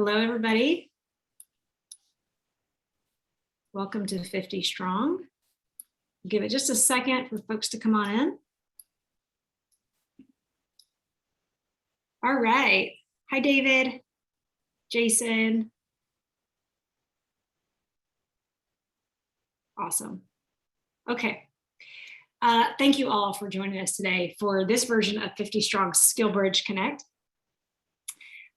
Hello, everybody. Welcome to 50 Strong. Give it just a second for folks to come on in. All right. Hi, David, Jason. Awesome. Okay. Thank you all for joining us today for this version of 50 Strong SkillBridgeConnect.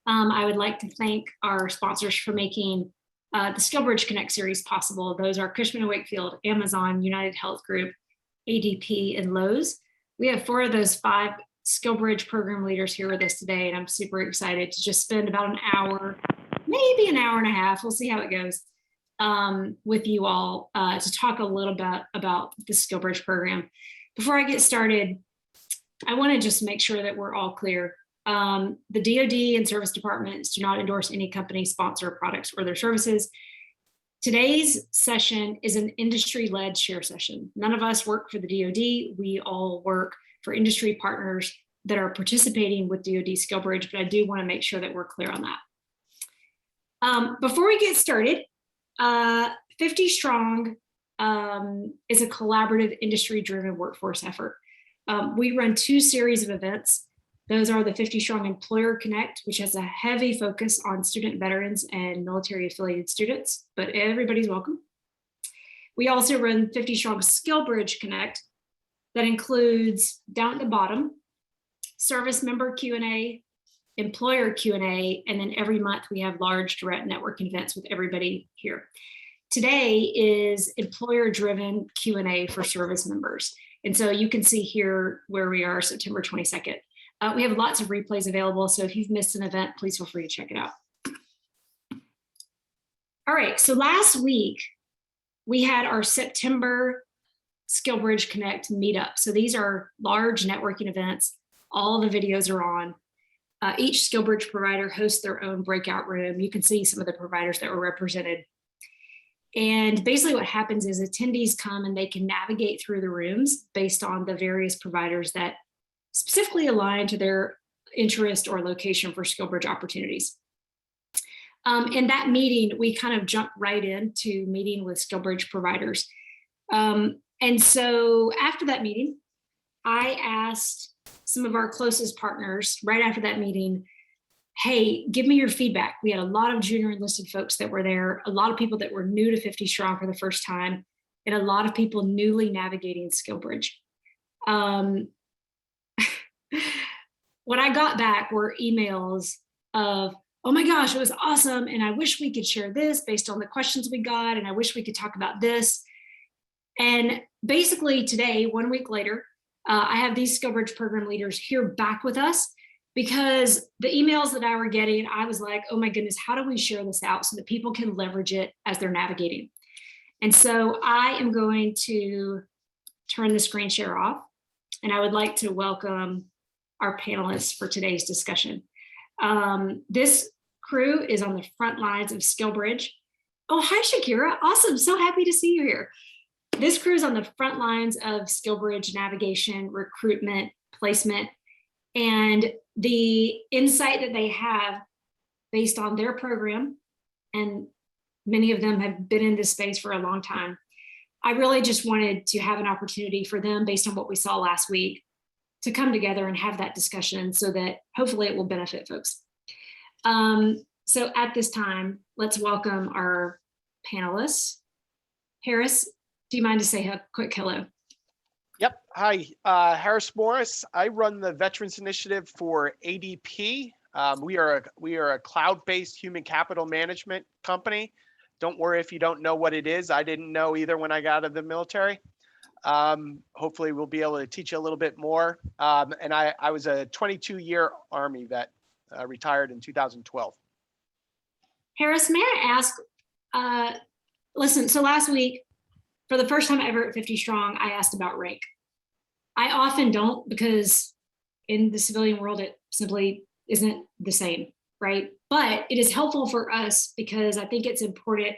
I would like to thank our sponsors for making the SkillBridgeConnect series possible. Those are Cushman & Wakefield, Amazon, United Health Group, ADP, and Lowe's. We have 4 of those 5 SkillBridge program leaders here with us today, and I'm super excited to just spend about an hour, maybe an hour and a half, we'll see how it goes, with you all to talk a little bit about the SkillBridge program. Before I get started, I want to just make sure that we're all clear. The DoD and service departments do not endorse any company, sponsor products or their services. Today's session is an industry-led share session. None of us work for the DoD. We all work for industry partners that are participating with DoD SkillBridge, but I do want to make sure that we're clear on that. Before we get started, 50 Strong is a collaborative industry-driven workforce effort. We run 2 series of events. Those are the 50 Strong Employer Connect, which has a heavy focus on student veterans and military affiliated students, but everybody's welcome. We also run 50 Strong SkillBridge Connect that includes, down at the bottom, service member Q&A, employer Q&A, and then every month we have large direct networking events with everybody here. Today is employer-driven Q&A for service members. And so you can see here where we are September 22nd. We have lots of replays available, so if you've missed an event, please feel free to check it out. All right, so last week, we had our September SkillBridge Connect meetup. So these are large networking events. All the videos are on. Each SkillBridge provider hosts their own breakout room. You can see some of the providers that were represented. And basically what happens is attendees come and they can navigate through the rooms based on the various providers that specifically aligned to their interest or location for SkillBridge opportunities. In that meeting, we kind of jumped right into meeting with SkillBridge providers. And so after that meeting, I asked some of our closest partners right after that meeting, hey, give me your feedback. We had a lot of junior enlisted folks that were there, a lot of people that were new to 50 Strong for the first time, and a lot of people newly navigating SkillBridge. What I got back were emails of, oh my gosh, it was awesome. And I wish we could share this based on the questions we got. And I wish we could talk about this. And basically today, 1 week later, I have these SkillBridge program leaders here back with us because the emails that I were getting, I was like, oh my goodness, how do we share this out so that people can leverage it as they're navigating? And so I am going to turn the screen share off. And I would like to welcome our panelists for today's discussion. This crew is on the front lines of SkillBridge. Oh, hi, Shakira. Awesome. So happy to see you here. This crew is on the front lines of SkillBridge navigation, recruitment, placement, and the insight that they have based on their program, and many of them have been in this space for a long time. I really just wanted to have an opportunity for them based on what we saw last week to come together and have that discussion so that hopefully it will benefit folks. So at this time, let's welcome our panelists. Harris, do you mind to say a quick hello? Yep. Hi, Harris Morris. I run the Veterans Initiative for ADP. We are a cloud-based human capital management company. Don't worry if you don't know what it is. I didn't know either when I got out of the military. Hopefully we'll be able to teach you a little bit more. And I was a 22-year Army vet, retired in 2012. Harris, may I ask, listen, so last week, for the first time ever at 50 Strong, I asked about rank. I often don't because in the civilian world, it simply isn't the same, right? But it is helpful for us because I think it's important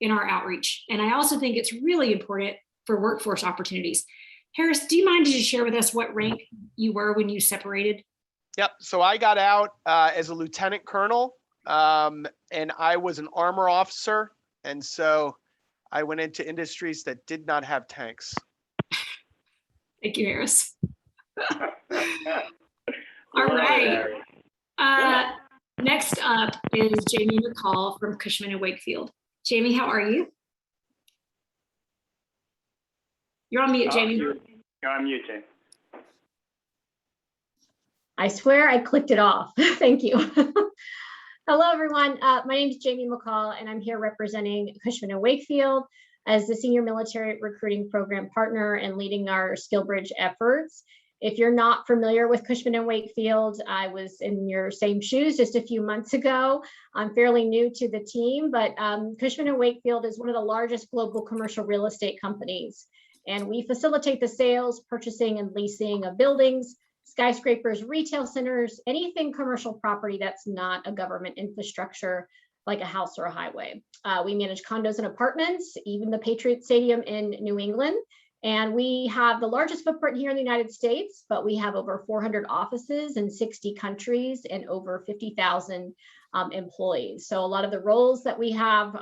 in our outreach. And I also think it's really important for workforce opportunities. Harris, do you mind to just share with us what rank you were when you separated? Yep. So I got out as a lieutenant colonel and I was an armor officer. And so I went into industries that did not have tanks. Thank you, Harris. All right. Next up is Jamie McCall from Cushman & Wakefield. Jamie, how are you? You're on mute, Jamie. You're on mute, Jamie. I swear I clicked it off. Thank you. Hello, everyone. My name is Jamie McCall, and I'm here representing Cushman & Wakefield as the Senior Military Recruiting Program Partner and leading our SkillBridge efforts. If you're not familiar with Cushman & Wakefield, I was in your same shoes just a few months ago. I'm fairly new to the team, but Cushman & Wakefield is one of the largest global commercial real estate companies. And we facilitate the sales, purchasing, and leasing of buildings, skyscrapers, retail centers, anything commercial property that's not a government infrastructure like a house or a highway. We manage condos and apartments, even the Patriot Stadium in New England. And we have the largest footprint here in the United States, but we have over 400 offices in 60 countries and over 50,000 employees. So a lot of the roles that we have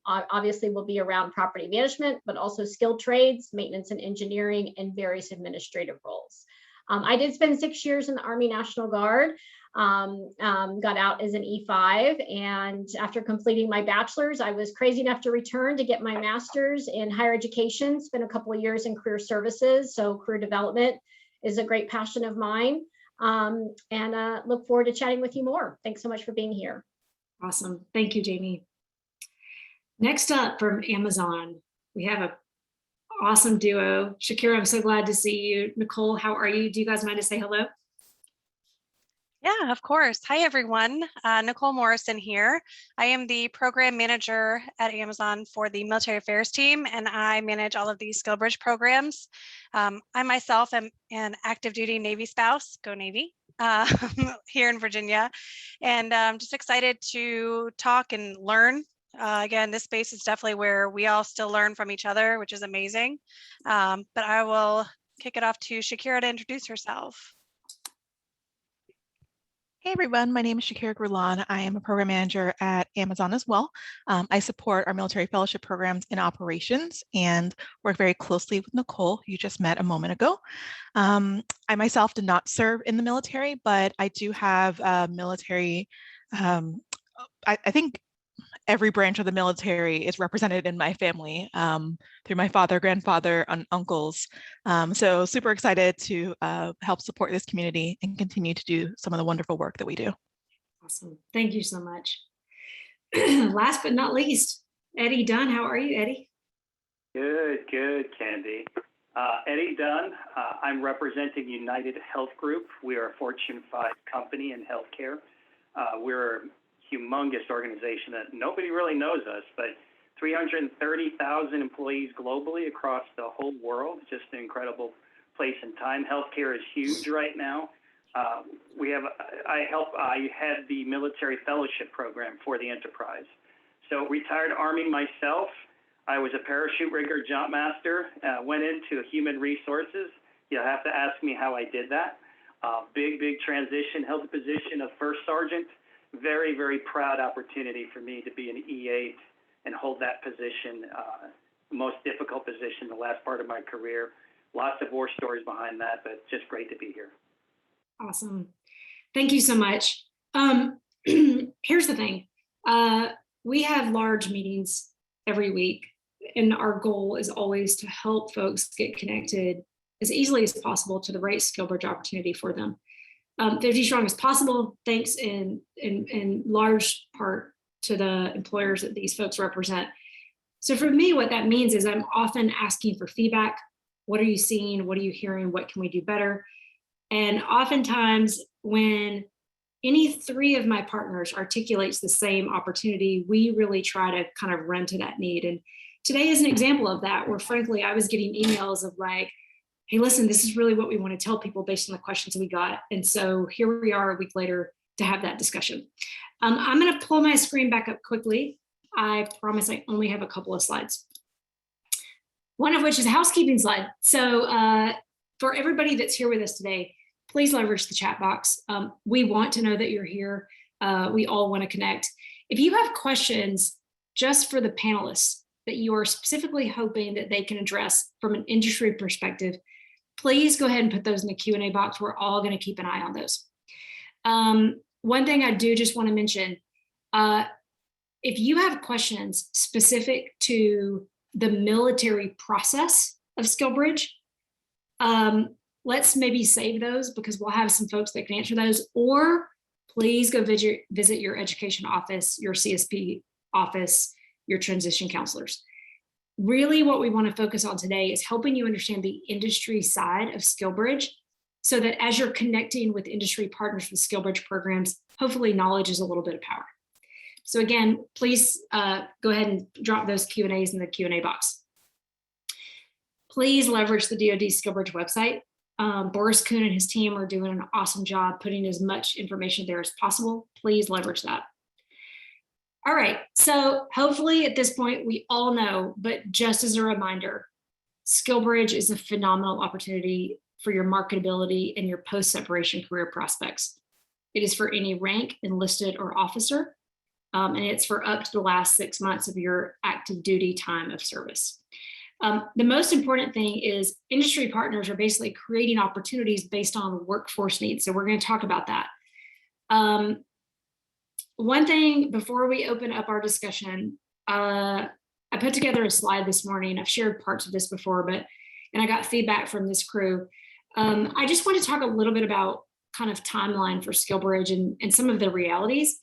obviously will be around property management, but also skilled trades, maintenance and engineering, and various administrative roles. I did spend 6 years in the Army National Guard, got out as an E5, and after completing my bachelor's, I was crazy enough to return to get my master's in higher education, spent a couple of years in career services, so career development is a great passion of mine, and look forward to chatting with you more. Thanks so much for being here. Awesome. Thank you, Jamie. Next up from Amazon, we have a awesome duo. Shakira, I'm so glad to see you. Nicole, how are you? Do you guys mind to say hello? Yeah, of course. Hi, everyone. Nicole Morrison here. I am the program manager at Amazon for the military affairs team, and I manage all of these SkillBridge programs. I myself am an active duty Navy spouse, go Navy, here in Virginia, and I'm just excited to talk and learn. Again, this space is definitely where we all still learn from each other, which is amazing. But I will kick it off to Shakira to introduce herself. Hey everyone, my name is Shakira Grulan. I am a program manager at Amazon as well. I support our military fellowship programs in operations and work very closely with Nicole, who you just met a moment ago. I myself did not serve in the military, but I do have military, I think every branch of the military is represented in my family through my father, grandfather, and uncles. So super excited to help support this community and continue to do some of the wonderful work that we do. Awesome. Thank you so much. Last but not least, Eddie Dunn. How are you, Eddie? Good, Candy. Eddie Dunn. I'm representing United Health Group. We are a Fortune 5 company in healthcare. We're humongous organization that nobody really knows us, but 330,000 employees globally across the whole world. Just an incredible place and time. Healthcare is huge right now. I had the military fellowship program for the enterprise. So retired Army myself. I was a parachute rigger, jump master, went into human resources. You'll have to ask me how I did that. Big transition, held the position of first sergeant. Very, very proud opportunity for me to be an E8 and hold that position, most difficult position the last part of my career. Lots of war stories behind that, but just great to be here. Awesome. Thank you so much. Here's the thing. We have large meetings every week, and our goal is always to help folks get connected as easily as possible to the right SkillBridge opportunity for them. 50 Strong is possible thanks in large part to the employers that these folks represent. So for me, what that means is I'm often asking for feedback. What are you seeing? What are you hearing? What can we do better? And oftentimes when any three of my partners articulates the same opportunity, we really try to kind of run to that need. And today is an example of that, where frankly, I was getting emails of like, hey, listen, this is really what we want to tell people based on the questions we got. And so here we are a week later to have that discussion. I'm going to pull my screen back up quickly. I promise I only have a couple of slides. One of which is a housekeeping slide. So for everybody that's here with us today, please leverage the chat box. We want to know that you're here. we all want to connect. If you have questions just for the panelists that you are specifically hoping that they can address from an industry perspective, please go ahead and put those in the Q&A box. We're all going to keep an eye on those. One thing I do just want to mention, if you have questions specific to the military process of SkillBridge, let's maybe save those because we'll have some folks that can answer those, or please go visit your education office, your CSP office, your transition counselors. Really what we want to focus on today is helping you understand the industry side of SkillBridge so that as you're connecting with industry partners with SkillBridge programs, hopefully knowledge is a little bit of power. So again, please go ahead and drop those Q&As in the Q&A box. Please leverage the DoD SkillBridge website. Boris Kuhn and his team are doing an awesome job putting as much information there as possible. Please leverage that. All right, so hopefully at this point we all know, but just as a reminder, SkillBridge is a phenomenal opportunity for your marketability and your post-separation career prospects. It is for any rank, enlisted, or officer, and it's for up to the last 6 months of your active duty time of service. The most important thing is industry partners are basically creating opportunities based on workforce needs. So we're going to talk about that. One thing before we open up our discussion, I put together a slide this morning. I've shared parts of this before, and I got feedback from this crew. I just want to talk a little bit about kind of timeline for SkillBridge and some of the realities.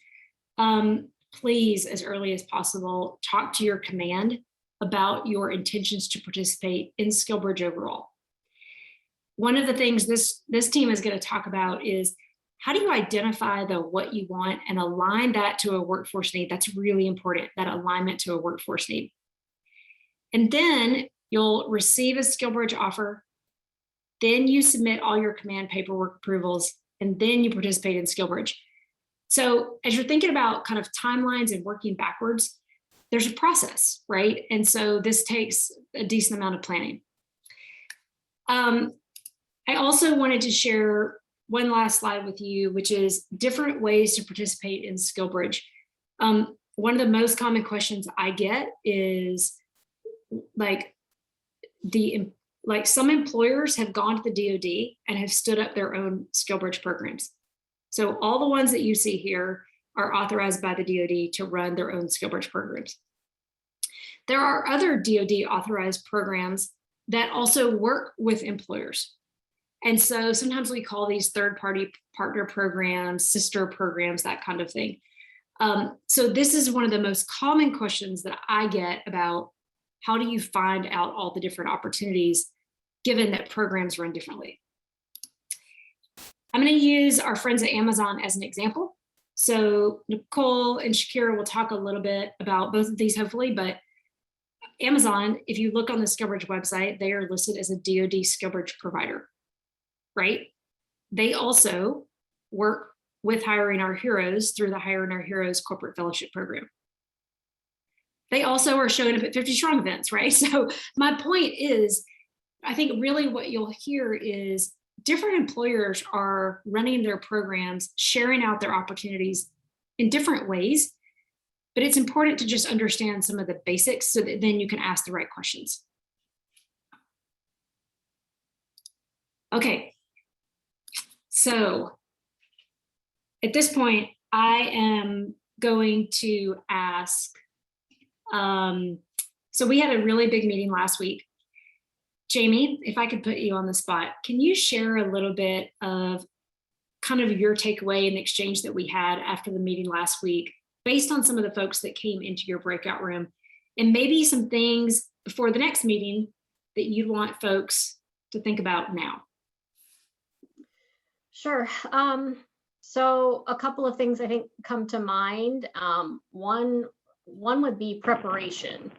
Please, as early as possible, talk to your command about your intentions to participate in SkillBridge overall. One of the things this team is going to talk about is how do you identify what you want and align that to a workforce need? That's really important, that alignment to a workforce need. And then you'll receive a SkillBridge offer. Then you submit all your command paperwork approvals, and then you participate in SkillBridge. So as you're thinking about kind of timelines and working backwards, there's a process, right? And so this takes a decent amount of planning. I also wanted to share one last slide with you, which is different ways to participate in SkillBridge. One of the most common questions I get is some employers have gone to the DoD and have stood up their own SkillBridge programs. So all the ones that you see here are authorized by the DoD to run their own SkillBridge programs. There are other DoD authorized programs that also work with employers. And so sometimes we call these third-party partner programs, sister programs, that kind of thing. So this is one of the most common questions that I get about how do you find out all the different opportunities given that programs run differently. I'm going to use our friends at Amazon as an example. So Nicole and Shakira will talk a little bit about both of these hopefully, but Amazon, if you look on the SkillBridge website, they are listed as a DoD SkillBridge provider, right? They also work with Hiring Our Heroes through the Hiring Our Heroes Corporate Fellowship Program. They also are showing up at 50 Strong events, right? So my point is, I think really what you'll hear is different employers are running their programs, sharing out their opportunities in different ways, but it's important to just understand some of the basics so that then you can ask the right questions. Okay, so at this point, I am going to ask, so we had a really big meeting last week. Jamie, if I could put you on the spot, can you share a little bit of kind of your takeaway and exchange that we had after the meeting last week, based on some of the folks that came into your breakout room, and maybe some things before the next meeting that you want folks to think about now? Sure. So a couple of things I think come to mind. One would be preparation.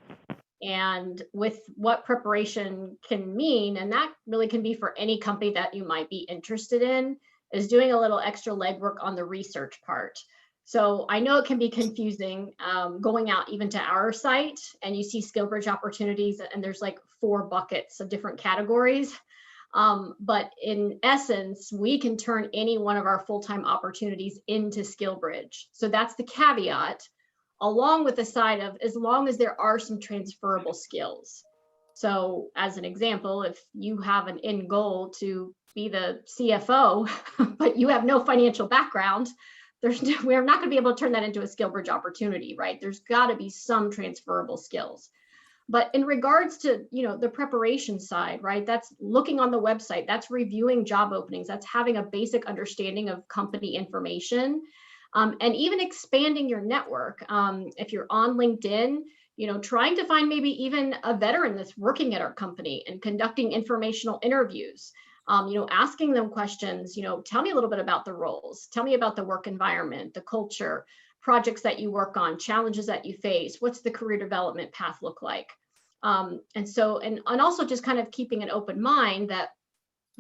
And with what preparation can mean, and that really can be for any company that you might be interested in, is doing a little extra legwork on the research part. So I know it can be confusing going out even to our site and you see SkillBridge opportunities and there's like 4 buckets of different categories. But in essence, we can turn any one of our full-time opportunities into SkillBridge. So that's the caveat, along with the side of, as long as there are some transferable skills. So as an example, if you have an end goal to be the CFO, but you have no financial background, we're not going to be able to turn that into a SkillBridge opportunity, right? There's got to be some transferable skills. But in regards to, the preparation side, right? That's looking on the website, that's reviewing job openings, that's having a basic understanding of company information, and even expanding your network. If you're on LinkedIn, trying to find maybe even a veteran that's working at our company and conducting informational interviews, asking them questions, tell me a little bit about the roles, tell me about the work environment, the culture, projects that you work on, challenges that you face, what's the career development path look like? And also just kind of keeping an open mind that,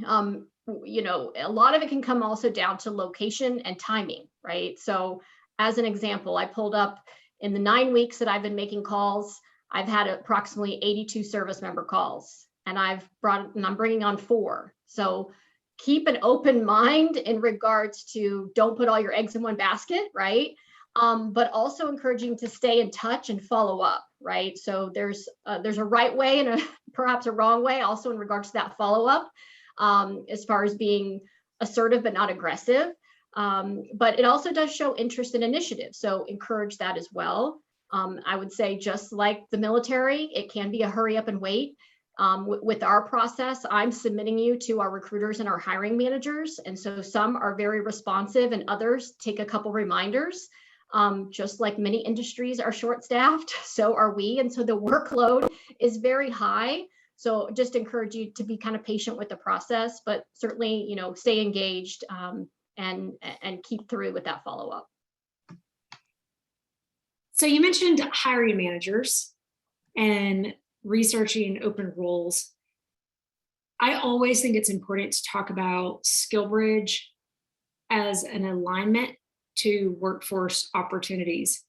a lot of it can come also down to location and timing, right? So as an example, I pulled up in the 9 weeks that I've been making calls, I've had approximately 82 service member calls, and I'm bringing on 4. So keep an open mind in regards to, don't put all your eggs in one basket, right? But also encouraging to stay in touch and follow up, right? So there's a right way and perhaps a wrong way also in regards to that follow up, as far as being assertive but not aggressive. But it also does show interest in initiative. So encourage that as well. I would say, just like the military, it can be a hurry up and wait. With our process, I'm submitting you to our recruiters and our hiring managers. And so some are very responsive and others take a couple reminders. Just like many industries are short-staffed, so are we. And so the workload is very high. So just encourage you to be kind of patient with the process, but certainly, stay engaged and keep through with that follow-up. So you mentioned hiring managers and researching open roles. I always think it's important to talk about SkillBridge as an alignment to workforce opportunities,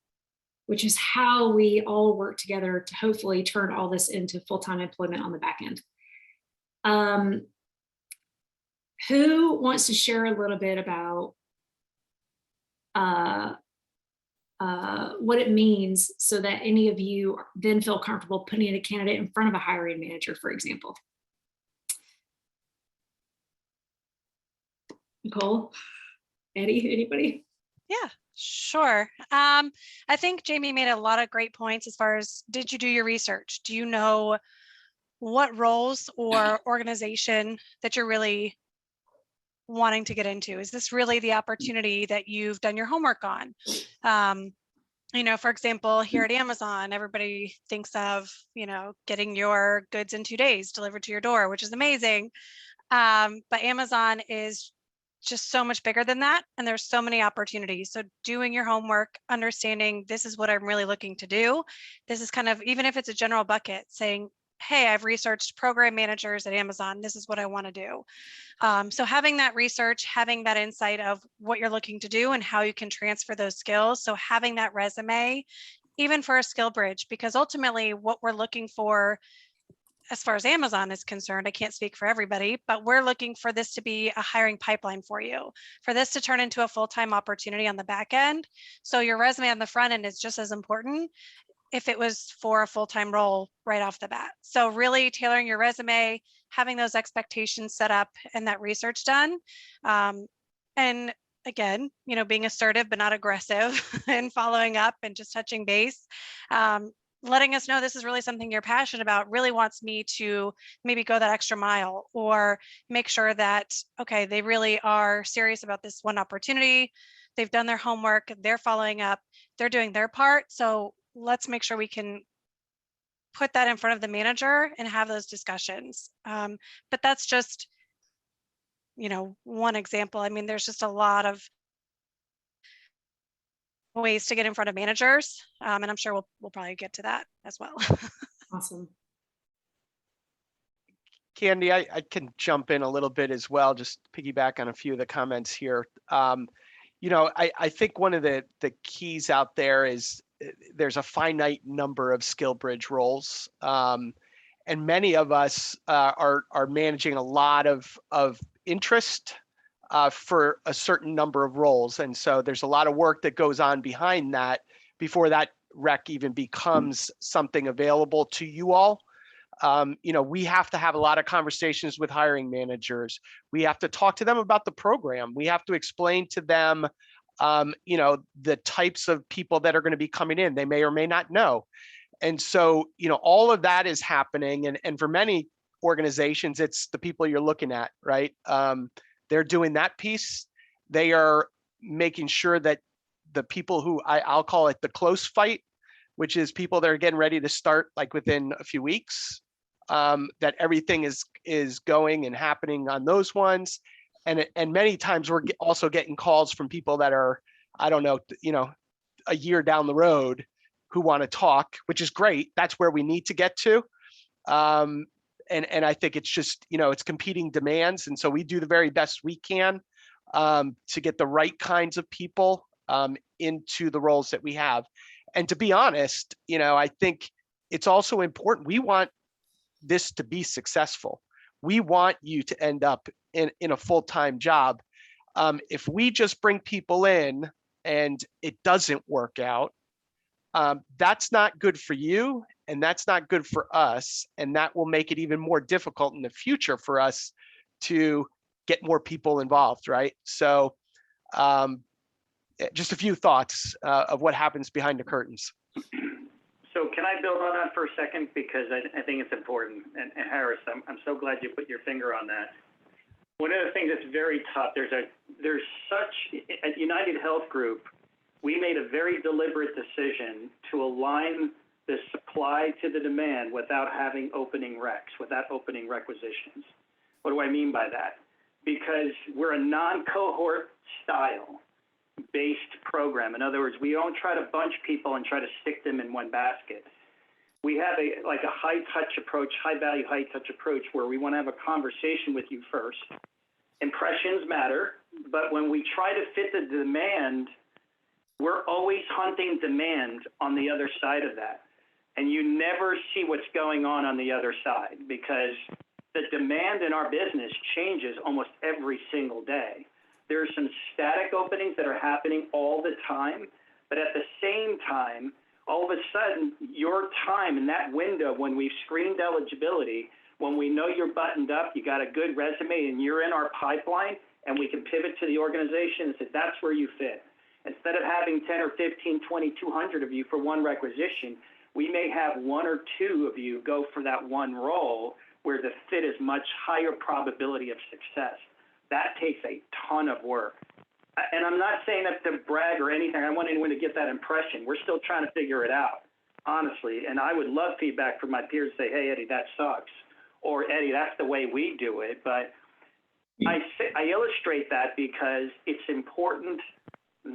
which is how we all work together to hopefully turn all this into full-time employment on the back end. Who wants to share a little bit about what it means so that any of you then feel comfortable putting a candidate in front of a hiring manager, for example? Nicole, Eddie, anybody? Yeah, sure. I think Jamie made a lot of great points as far as, did you do your research? Do you know what roles or organization that you're really wanting to get into? Is this really the opportunity that you've done your homework on? For example, here at Amazon, everybody thinks of, getting your goods in 2 days delivered to your door, which is amazing. But Amazon is just so much bigger than that. And there's so many opportunities. So doing your homework, understanding this is what I'm really looking to do. This is kind of, even if it's a general bucket, saying, hey, I've researched program managers at Amazon. This is what I want to do. So having that research, having that insight of what you're looking to do and how you can transfer those skills. So having that resume, even for a SkillBridge, because ultimately what we're looking for, as far as Amazon is concerned, I can't speak for everybody, but we're looking for this to be a hiring pipeline for you, for this to turn into a full-time opportunity on the back end. So your resume on the front end is just as important if it was for a full-time role right off the bat. So really tailoring your resume, having those expectations set up and that research done. And again, being assertive but not aggressive and following up and just touching base. Letting us know this is really something you're passionate about, really wants me to maybe go that extra mile, or make sure that, okay, they really are serious about this one opportunity. They've done their homework, they're following up, they're doing their part. So let's make sure we can put that in front of the manager and have those discussions. But that's just, one example. I mean, there's just a lot of ways to get in front of managers, and I'm sure we'll probably get to that as well. Awesome. Candy, I can jump in a little bit as well, just piggyback on a few of the comments here. I think one of the keys out there is there's a finite number of SkillBridge roles. and many of us are managing a lot of interest for a certain number of roles. And so there's a lot of work that goes on behind that before that rec even becomes something available to you all. We have to have a lot of conversations with hiring managers. We have to talk to them about the program. We have to explain to them, the types of people that are going to be coming in. They may or may not know. And so, all of that is happening. And for many organizations, it's the people you're looking at, right? They're doing that piece. They are making sure that the people who I'll call it the close fight, which is people that are getting ready to start like within a few weeks, that everything is going and happening on those ones. And many times we're also getting calls from people that are, I don't know, a year down the road who want to talk, which is great. That's where we need to get to. And I think it's just, it's competing demands. And so we do the very best we can to get the right kinds of people into the roles that we have. And to be honest, I think it's also important. We want this to be successful. We want you to end up in a full-time job. If we just bring people in and it doesn't work out, that's not good for you, and that's not good for us, and that will make it even more difficult in the future for us to get more people involved, right? So just a few thoughts of what happens behind the curtains. So can I build on that for a second? Because I think it's important. And Harris, I'm so glad you put your finger on that. One of the things that's very tough, there's such, at United Health Group, we made a very deliberate decision to align the supply to the demand without having opening recs, without opening requisitions. What do I mean by that? Because we're a non-cohort style based program. In other words, we don't try to bunch people and try to stick them in one basket. We have a high touch approach, high value, high touch approach where we want to have a conversation with you first. Impressions matter, but when we try to fit the demand, we're always hunting demand on the other side of that. And you never see what's going on the other side because the demand in our business changes almost every single day. There are some static openings that are happening all the time, but at the same time, all of a sudden, your time in that window when we've screened eligibility, when we know you're buttoned up, you got a good resume, and you're in our pipeline, and we can pivot to the organization and say, that's where you fit. Instead of having 10 or 15, 20, 200 of you for one requisition, we may have one or two of you go for that one role where the fit is much higher probability of success. That takes a ton of work. And I'm not saying that to brag or anything. I want anyone to get that impression. We're still trying to figure it out, honestly. And I would love feedback from my peers to say, hey, Eddie, that sucks. Or, Eddie, that's the way we do it. But I illustrate that because it's important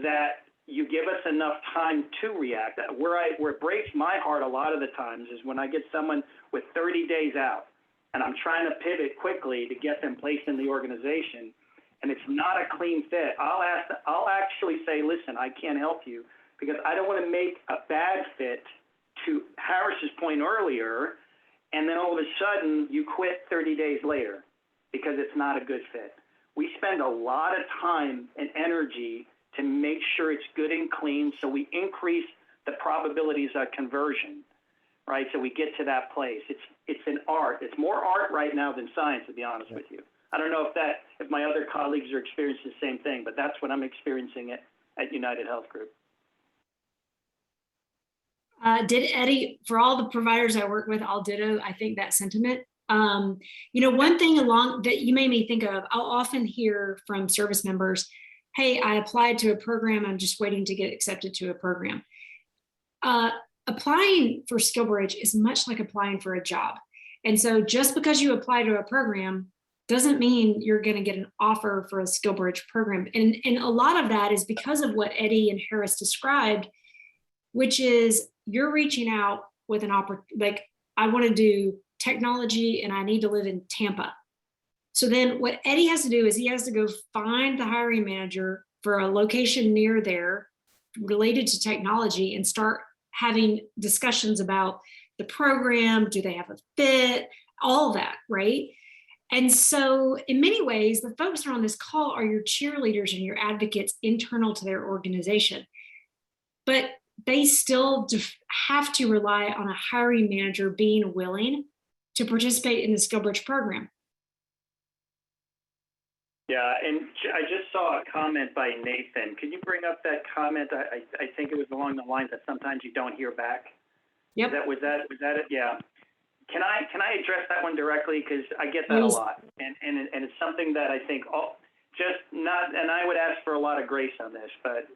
that you give us enough time to react. Where it breaks my heart a lot of the times is when I get someone with 30 days out, and I'm trying to pivot quickly to get them placed in the organization, and it's not a clean fit. I'll actually say, listen, I can't help you because I don't want to make a bad fit, to Harris's point earlier, and then all of a sudden you quit 30 days later because it's not a good fit. We spend a lot of time and energy to make sure it's good and clean so we increase the probabilities of conversion, right? So we get to that place. It's an art. It's more art right now than science, to be honest with you. I don't know if my other colleagues are experiencing the same thing, but that's what I'm experiencing at United Health Group. Did Eddie, for all the providers I work with, I'll ditto, I think, that sentiment. One thing along that you made me think of, I'll often hear from service members, hey, I applied to a program, I'm just waiting to get accepted to a program. Applying for SkillBridge is much like applying for a job. And so just because you apply to a program doesn't mean you're going to get an offer for a SkillBridge program. And a lot of that is because of what Eddie and Harris described, which is you're reaching out with an opportunity, like, I want to do technology and I need to live in Tampa. So then what Eddie has to do is he has to go find the hiring manager for a location near there related to technology and start having discussions about the program? Do they have a fit? All that, right? And so in many ways, the folks that are on this call are your cheerleaders and your advocates internal to their organization. But they still have to rely on a hiring manager being willing to participate in the SkillBridge program. Yeah, and I just saw a comment by Nathan. Can you bring up that comment? I think it was along the lines that sometimes you don't hear back. Yep. Was that it? Yeah. Can I address that one directly, because I get that a lot, and it's something that I think and I would ask for a lot of grace on this, but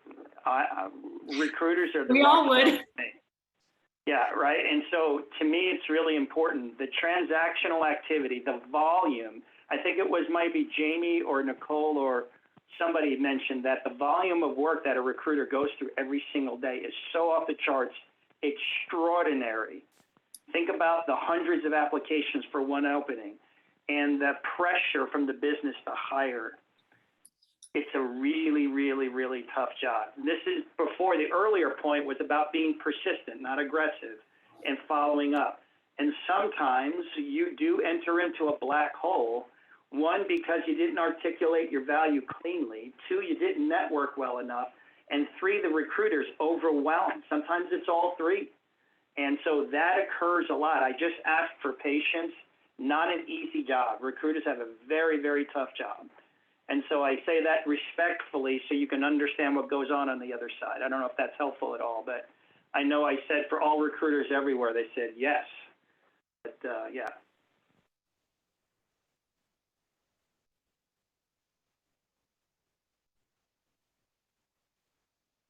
recruiters are the we all would. Yeah, right. And so to me, it's really important. The transactional activity, the volume. I think it was maybe Jamie or Nicole or somebody mentioned that the volume of work that a recruiter goes through every single day is so off the charts, extraordinary. Think about the hundreds of applications for one opening and the pressure from the business to hire. It's a really, really, really tough job. This is before the earlier point was about being persistent, not aggressive, and following up. And sometimes you do enter into a black hole. One, because you didn't articulate your value cleanly. Two, you didn't network well enough. And three, the recruiter's overwhelmed. Sometimes it's all three. And so that occurs a lot. I just ask for patience. Not an easy job. Recruiters have a very, very tough job. And so I say that respectfully so you can understand what goes on the other side. I don't know if that's helpful at all, but I know I said for all recruiters everywhere, they said yes. But yeah.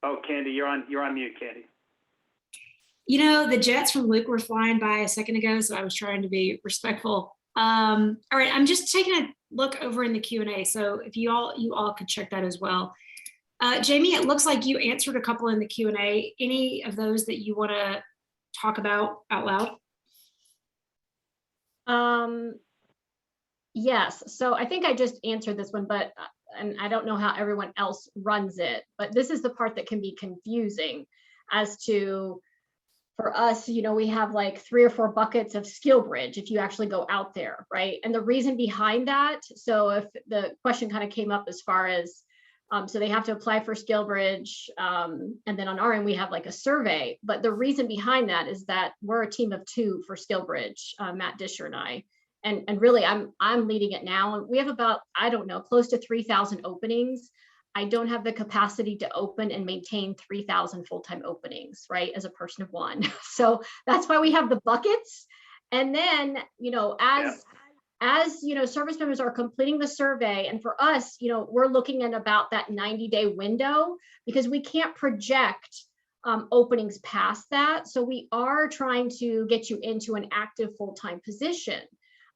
Oh, Candy, you're on mute, Candy. You know, the jets from Luke were flying by a second ago, so I was trying to be respectful. All right, I'm just taking a look over in the Q&A, so if you all could check that as well. Jamie, it looks like you answered a couple in the Q&A. Any of those that you want to talk about out loud? Yes, so I think I just answered this one, but and I don't know how everyone else runs it, but this is the part that can be confusing as to, for us, you know, we have like 3 or 4 buckets of SkillBridge if you actually go out there, right? And the reason behind that, so if the question kind of came up as far as, so they have to apply for SkillBridge, and then on our end, we have like a survey, but the reason behind that is that we're a team of 2 for SkillBridge, Matt Disher and I. And really, I'm leading it now. And we have about, I don't know, close to 3,000 openings. I don't have the capacity to open and maintain 3,000 full-time openings, right, as a person of one. So that's why we have the buckets. And then, you know, as you know, service members are completing the survey, and for us, you know, we're looking at about that 90-day window because we can't project openings past that. So we are trying to get you into an active full-time position.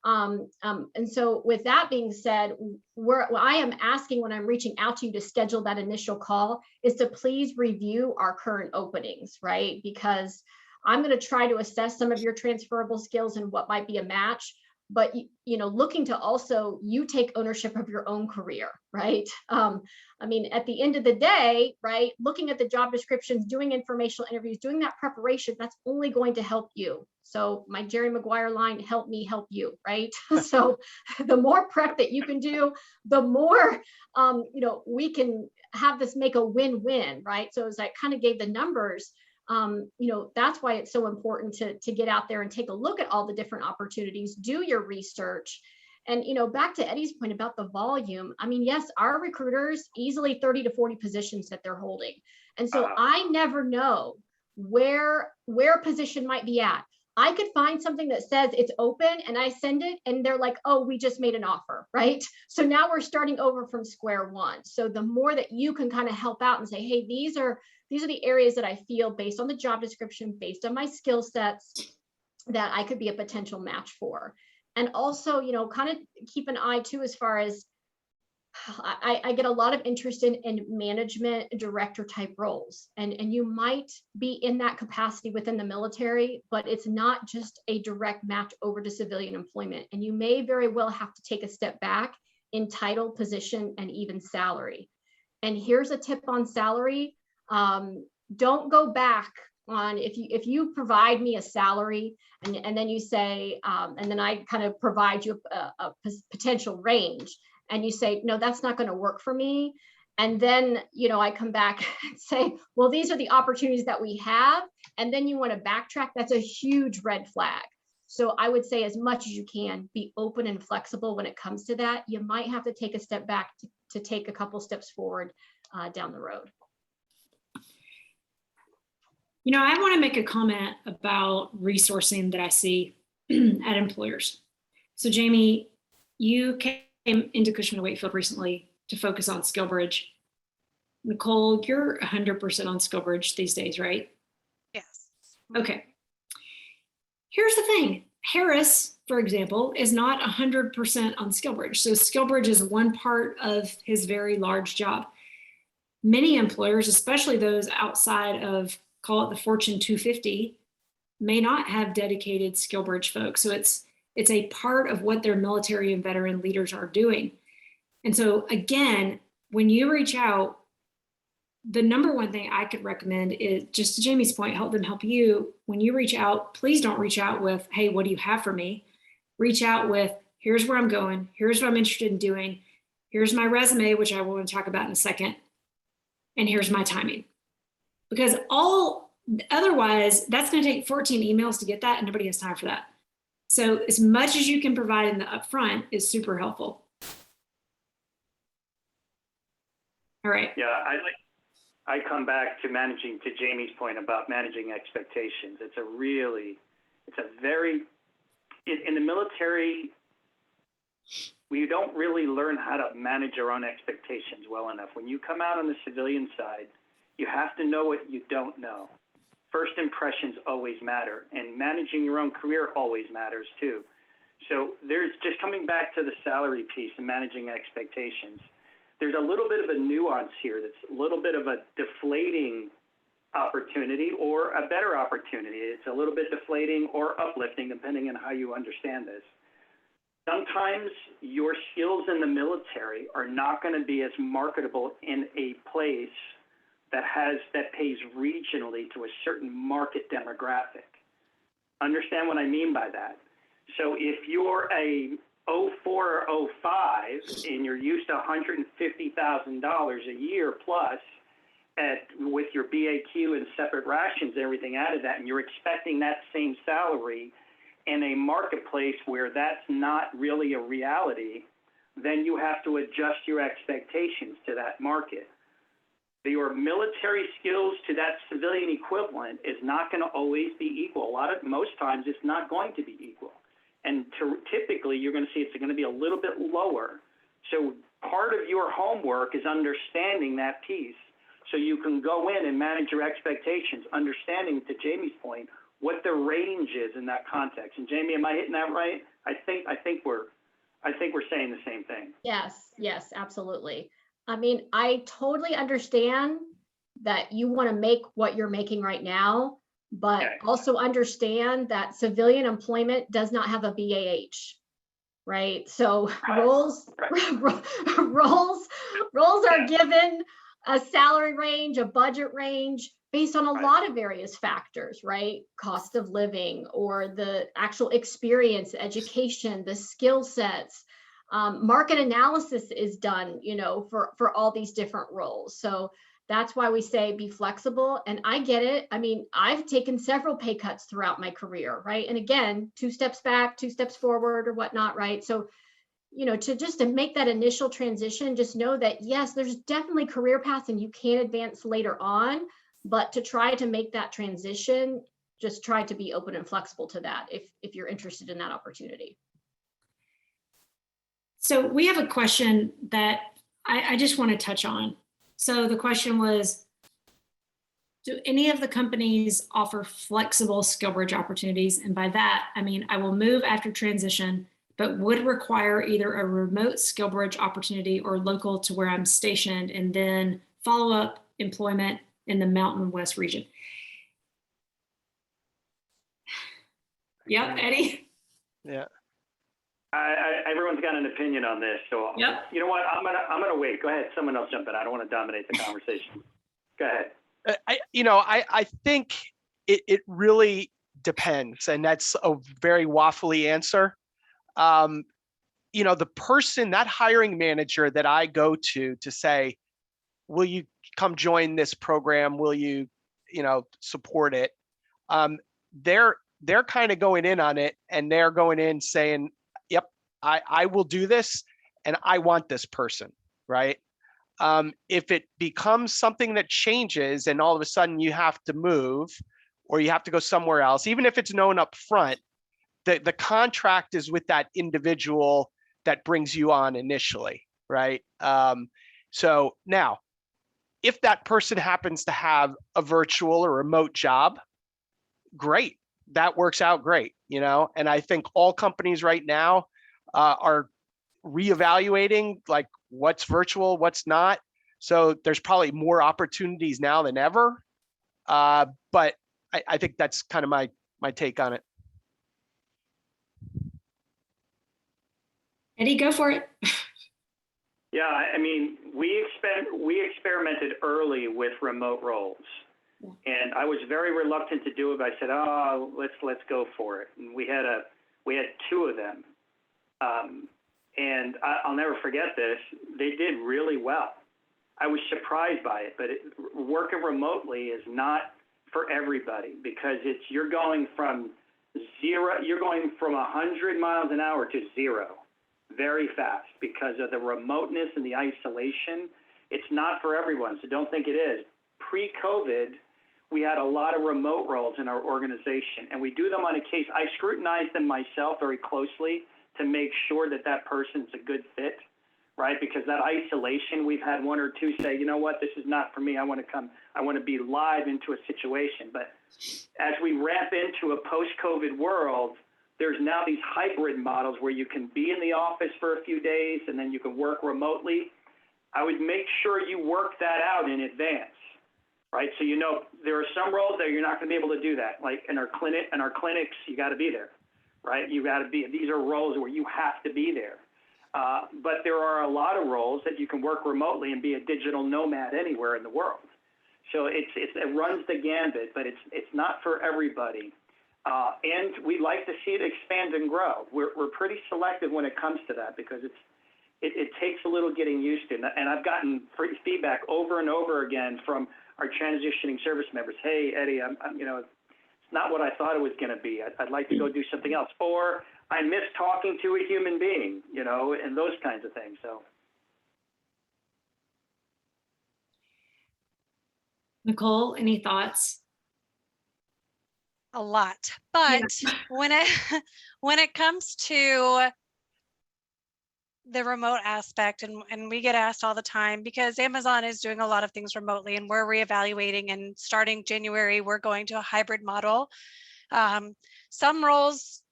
And so with that being said, what I am asking when I'm reaching out to you to schedule that initial call is to please review our current openings, right? Because I'm going to try to assess some of your transferable skills and what might be a match, but you know, looking to also you take ownership of your own career, right? I mean, at the end of the day, right, looking at the job descriptions, doing informational interviews, doing that preparation, that's only going to help you. So my Jerry Maguire line, help me help you, right? So the more prep that you can do, the more, you know, we can have this make a win-win, right? So as I kind of gave the numbers, you know, that's why it's so important to get out there and take a look at all the different opportunities, do your research. And, you know, back to Eddie's point about the volume, I mean, yes, our recruiters easily 30 to 40 positions that they're holding. And so I never know where a position might be at. I could find something that says it's open and I send it and they're like, oh, we just made an offer, right? So now we're starting over from square one. So the more that you can kind of help out and say, hey, these are the areas that I feel based on the job description, based on my skill sets, that I could be a potential match for. And also, you know, kind of keep an eye too, as far as I get a lot of interest in management director type roles. And you might be in that capacity within the military, but it's not just a direct match over to civilian employment. And you may very well have to take a step back in title, position, and even salary. And here's a tip on salary. Don't go back on if you provide me a salary and then you say, and then I kind of provide you a potential range, and you say, no, that's not going to work for me. And then, I come back and say, well, these are the opportunities that we have. And then you want to backtrack. That's a huge red flag. So I would say, as much as you can, be open and flexible when it comes to that. You might have to take a step back to take a couple steps forward down the road. I want to make a comment about resourcing that I see at employers. So Jamie, you came into Cushman & Wakefield recently to focus on SkillBridge. Nicole, you're 100% on SkillBridge these days, right? Yes. Okay. Here's the thing. Harris, for example, is not 100% on SkillBridge. So SkillBridge is one part of his very large job. Many employers, especially those outside of, call it the Fortune 250, may not have dedicated SkillBridge folks. So it's a part of what their military and veteran leaders are doing. And so again, when you reach out, the number one thing I could recommend is, just to Jamie's point, help them help you. When you reach out, please don't reach out with, hey, what do you have for me? Reach out with, here's where I'm going. Here's what I'm interested in doing. Here's my resume, which I want to talk about in a second. And here's my timing. Because otherwise, that's going to take 14 emails to get that, and nobody has time for that. So as much as you can provide in the upfront is super helpful. All right. Yeah, I come back to Jamie's point about managing expectations. In the military, we don't really learn how to manage our own expectations well enough. When you come out on the civilian side, you have to know what you don't know. First impressions always matter, and managing your own career always matters too. So there's just coming back to the salary piece and managing expectations. There's a little bit of a nuance here that's a little bit of a deflating opportunity or a better opportunity. It's a little bit deflating or uplifting, depending on how you understand this. Sometimes your skills in the military are not going to be as marketable in a place that pays regionally to a certain market demographic. Understand what I mean by that? So if you're a 04 or 05 and you're used to $150,000 a year plus with your BAQ and separate rations, everything out of that, and you're expecting that same salary in a marketplace where that's not really a reality, then you have to adjust your expectations to that market. Your military skills to that civilian equivalent is not going to always be equal. Most times it's not going to be equal. And typically you're going to see it's going to be a little bit lower. So part of your homework is understanding that piece so you can go in and manage your expectations, understanding, to Jamie's point, what the range is in that context. And Jamie, am I hitting that right? I think we're saying the same thing. Yes, absolutely. I mean, I totally understand that you want to make what you're making right now, but also understand that civilian employment does not have a BAH, right? So roles are given a salary range, a budget range based on a lot of various factors, right? Cost of living, or the actual experience, education, the skill sets. Market analysis is done, for all these different roles. So that's why we say be flexible. And I get it. I mean, I've taken several pay cuts throughout my career, right? And again, 2 steps back, 2 steps forward or whatnot, right? So, to make that initial transition, just know that, yes, there's definitely career paths and you can advance later on, but to try to make that transition, just try to be open and flexible to that if you're interested in that opportunity. So we have a question that I just want to touch on. So the question was, do any of the companies offer flexible SkillBridge opportunities? And by that, I mean, I will move after transition, but would require either a remote SkillBridge opportunity or local to where I'm stationed, and then follow-up employment in the Mountain West region. Yep, Eddie? Yeah. Everyone's got an opinion on this, so You know what? I'm gonna wait. Go ahead. Someone else jump in. I don't want to dominate the conversation. Go ahead. I think it really depends, and that's a very waffly answer. The person, that hiring manager that I go to say, will you come join this program? Will you, support it? They're kind of going in on it, and they're going in saying, yep, I will do this, and I want this person, right? If it becomes something that changes and all of a sudden you have to move or you have to go somewhere else, even if it's known up front, the contract is with that individual that brings you on initially, right? So now, if that person happens to have a virtual or remote job, great, that works out great, and I think all companies right now are reevaluating like what's virtual, what's not. So there's probably more opportunities now than ever. But I think that's kind of my take on it. Eddie, go for it. Yeah, I mean, we experimented early with remote roles, and I was very reluctant to do it. But I said, "Oh, let's go for it." And we had 2 of them, and I'll never forget this. They did really well. I was surprised by it, but working remotely is not for everybody, because you're going from 100 miles an hour to 0 very fast because of the remoteness and the isolation. It's not for everyone, so don't think it is. Pre-COVID, we had a lot of remote roles in our organization, and we do them on a case. I scrutinize them myself very closely to make sure that person's a good fit, right? Because that isolation, we've had 1 or 2 say, you know what, this is not for me. I want to be live into a situation. But as we ramp into a post-COVID world, there's now these hybrid models where you can be in the office for a few days and then you can work remotely. I would make sure you work that out in advance, right? So there are some roles that you're not going to be able to do that. Like in our clinics, you got to be there, right? These are roles where you have to be there. But there are a lot of roles that you can work remotely and be a digital nomad anywhere in the world. So it runs the gambit, but it's not for everybody. And we'd like to see it expand and grow. We're pretty selective when it comes to that, because it takes a little getting used to. And I've gotten feedback over and over again from our transitioning service members. Hey, Eddie, it's not what I thought it was going to be. I'd like to go do something else. Or I miss talking to a human being, and those kinds of things. So. Nicole, any thoughts? A lot, but when it comes to the remote aspect, and we get asked all the time, because Amazon is doing a lot of things remotely, and we're reevaluating, and starting January, we're going to a hybrid model. Some roles,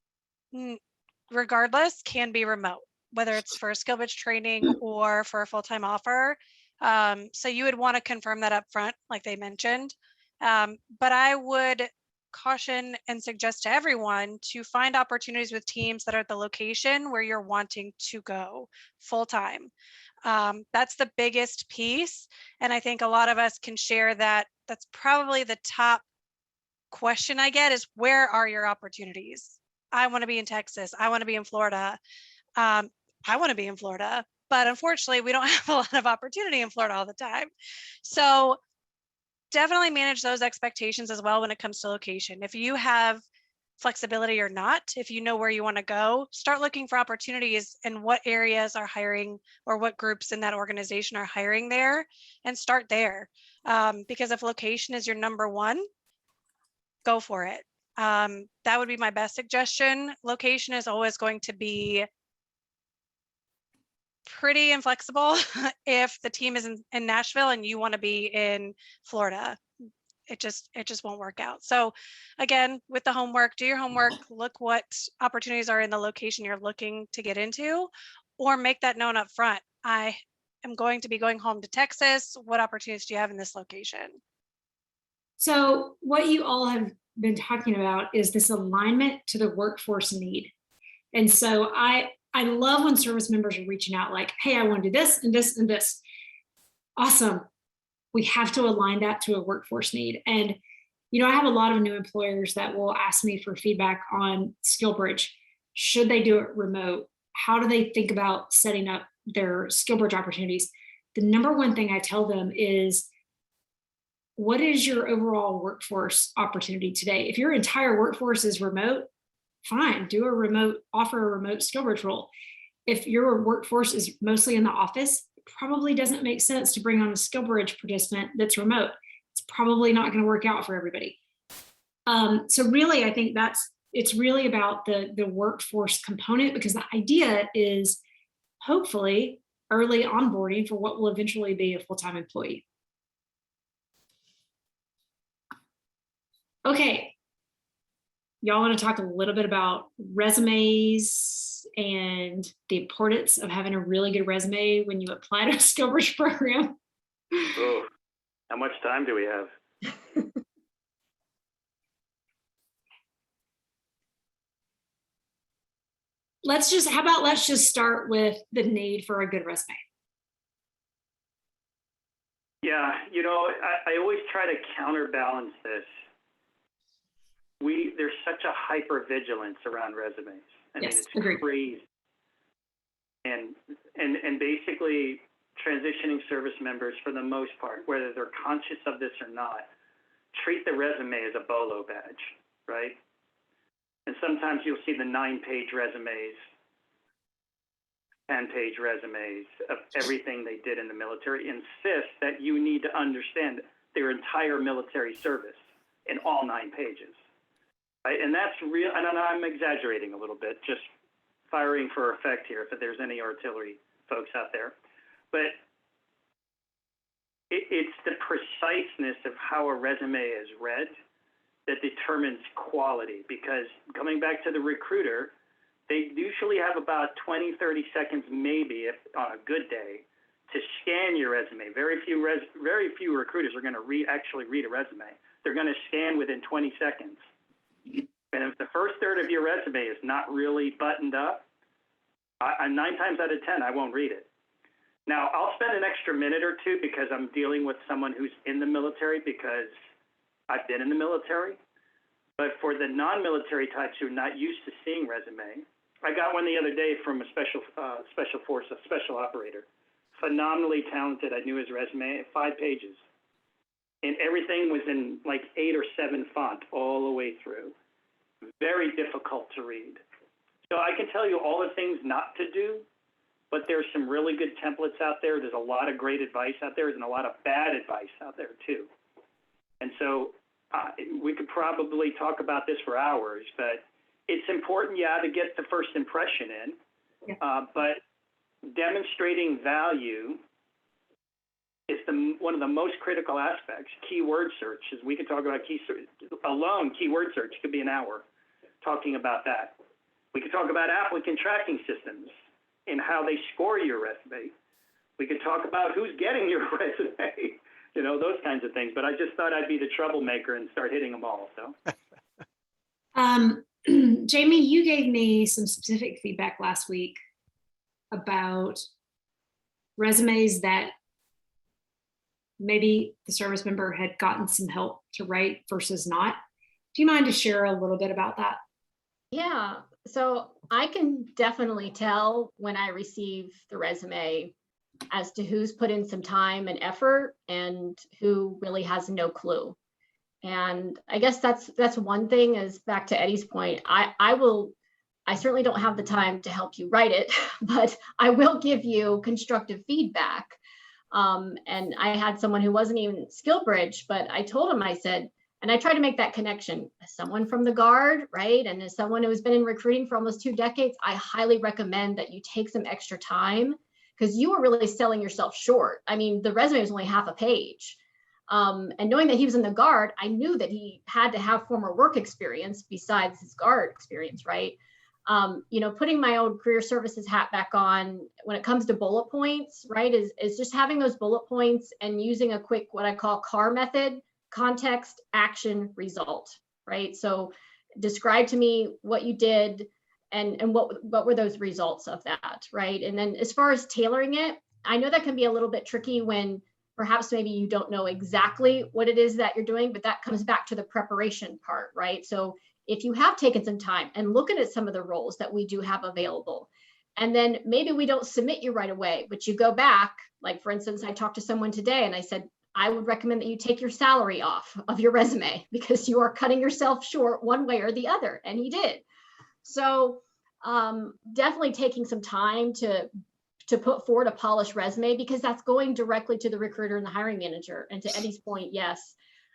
regardless, can be remote, whether it's for SkillBridge training or for a full-time offer. So you would want to confirm that up front, like they mentioned. But I would caution and suggest to everyone to find opportunities with teams that are at the location where you're wanting to go full-time. That's the biggest piece. And I think a lot of us can share that. That's probably the top question I get is, where are your opportunities? I want to be in Texas. I want to be in Florida. I want to be in Florida, but unfortunately we don't have a lot of opportunity in Florida all the time. So definitely manage those expectations as well when it comes to location. If you have flexibility or not, if you know where you want to go, start looking for opportunities and what areas are hiring, or what groups in that organization are hiring there, and start there. Because if location is your number one, go for it. That would be my best suggestion. Location is always going to be pretty inflexible if the team is in Nashville and you want to be in Florida. It just won't work out. So again, with the homework, do your homework, look what opportunities are in the location you're looking to get into, or make that known up front. I am going to be going home to Texas. What opportunities do you have in this location? So what you all have been talking about is this alignment to the workforce need. And so I love when service members are reaching out like, hey, I want to do this and this and this. Awesome. We have to align that to a workforce need. And You know, I have a lot of new employers that will ask me for feedback on SkillBridge. Should they do it remote? How do they think about setting up their SkillBridge opportunities? The number one thing I tell them is, what is your overall workforce opportunity today? If your entire workforce is remote, fine, offer a remote SkillBridge role. If your workforce is mostly in the office, it probably doesn't make sense to bring on a SkillBridge participant that's remote. It's probably not going to work out for everybody. So really, I think it's really about the workforce component, because the idea is hopefully early onboarding for what will eventually be a full-time employee. Okay, y'all want to talk a little bit about resumes and the importance of having a really good resume when you apply to a SkillBridge program? Oh, how much time do we have? Let's just start with the need for a good resume. Yeah, you know, I always try to counterbalance this. There's such a hypervigilance around resumes. I mean, it's agreed. crazy. And basically, transitioning service members, for the most part, whether they're conscious of this or not, treat the resume as a bolo badge, right? And sometimes you'll see the 9-page resumes, 10-page resumes of everything they did in the military, insist that you need to understand their entire military service in all 9 pages. Right? And that's real, and I'm exaggerating a little bit, just firing for effect here if there's any artillery folks out there. But it's the preciseness of how a resume is read that determines quality, because coming back to the recruiter, they usually have about 20, 30 seconds, maybe if on a good day, to scan your resume. Very few recruiters are going to actually read a resume. They're going to scan within 20 seconds. And if the first third of your resume is not really buttoned up, 9 times out of 10, I won't read it. Now, I'll spend an extra minute or two because I'm dealing with someone who's in the military, because I've been in the military. But for the non-military types who are not used to seeing resume, I got one the other day from a special force, a special operator. Phenomenally talented. I knew his resume, 5 pages. And everything was in like 8 or 7 font all the way through. Very difficult to read. So I can tell you all the things not to do, but there's some really good templates out there. There's a lot of great advice out there, and a lot of bad advice out there too. And so we could probably talk about this for hours, but it's important, to get the first impression in, but demonstrating value is one of the most critical aspects. Keyword search, as we could talk about keyword search could be an hour talking about that. We could talk about applicant tracking systems and how they score your resume. We could talk about who's getting your resume, those kinds of things. But I just thought I'd be the troublemaker and start hitting them all. So, Jamie, you gave me some specific feedback last week about resumes that maybe the service member had gotten some help to write versus not. Do you mind to share a little bit about that? Yeah, so I can definitely tell when I receive the resume as to who's put in some time and effort and who really has no clue. And I guess that's one thing, is back to Eddie's point. I certainly don't have the time to help you write it, but I will give you constructive feedback. And I had someone who wasn't even SkillBridge, but I told him, I said, and I try to make that connection, as someone from the Guard, right? And as someone who's been in recruiting for almost 2 decades, I highly recommend that you take some extra time, because you were really selling yourself short. I mean, the resume was only half a page. And knowing that he was in the Guard, I knew that he had to have former work experience besides his Guard experience, right? Putting my old career services hat back on when it comes to bullet points, right, is just having those bullet points and using a quick, what I call CAR method: context, action, result, right? So describe to me what you did and what were those results of that, right? And then as far as tailoring it, I know that can be a little bit tricky when perhaps maybe you don't know exactly what it is that you're doing, but that comes back to the preparation part, right? So if you have taken some time and looking at some of the roles that we do have available, and then maybe we don't submit you right away, but you go back, like for instance, I talked to someone today and I said, I would recommend that you take your salary off of your resume because you are cutting yourself short one way or the other. And he did. So definitely taking some time to put forward a polished resume, because that's going directly to the recruiter and the hiring manager. And to Eddie's point, yes,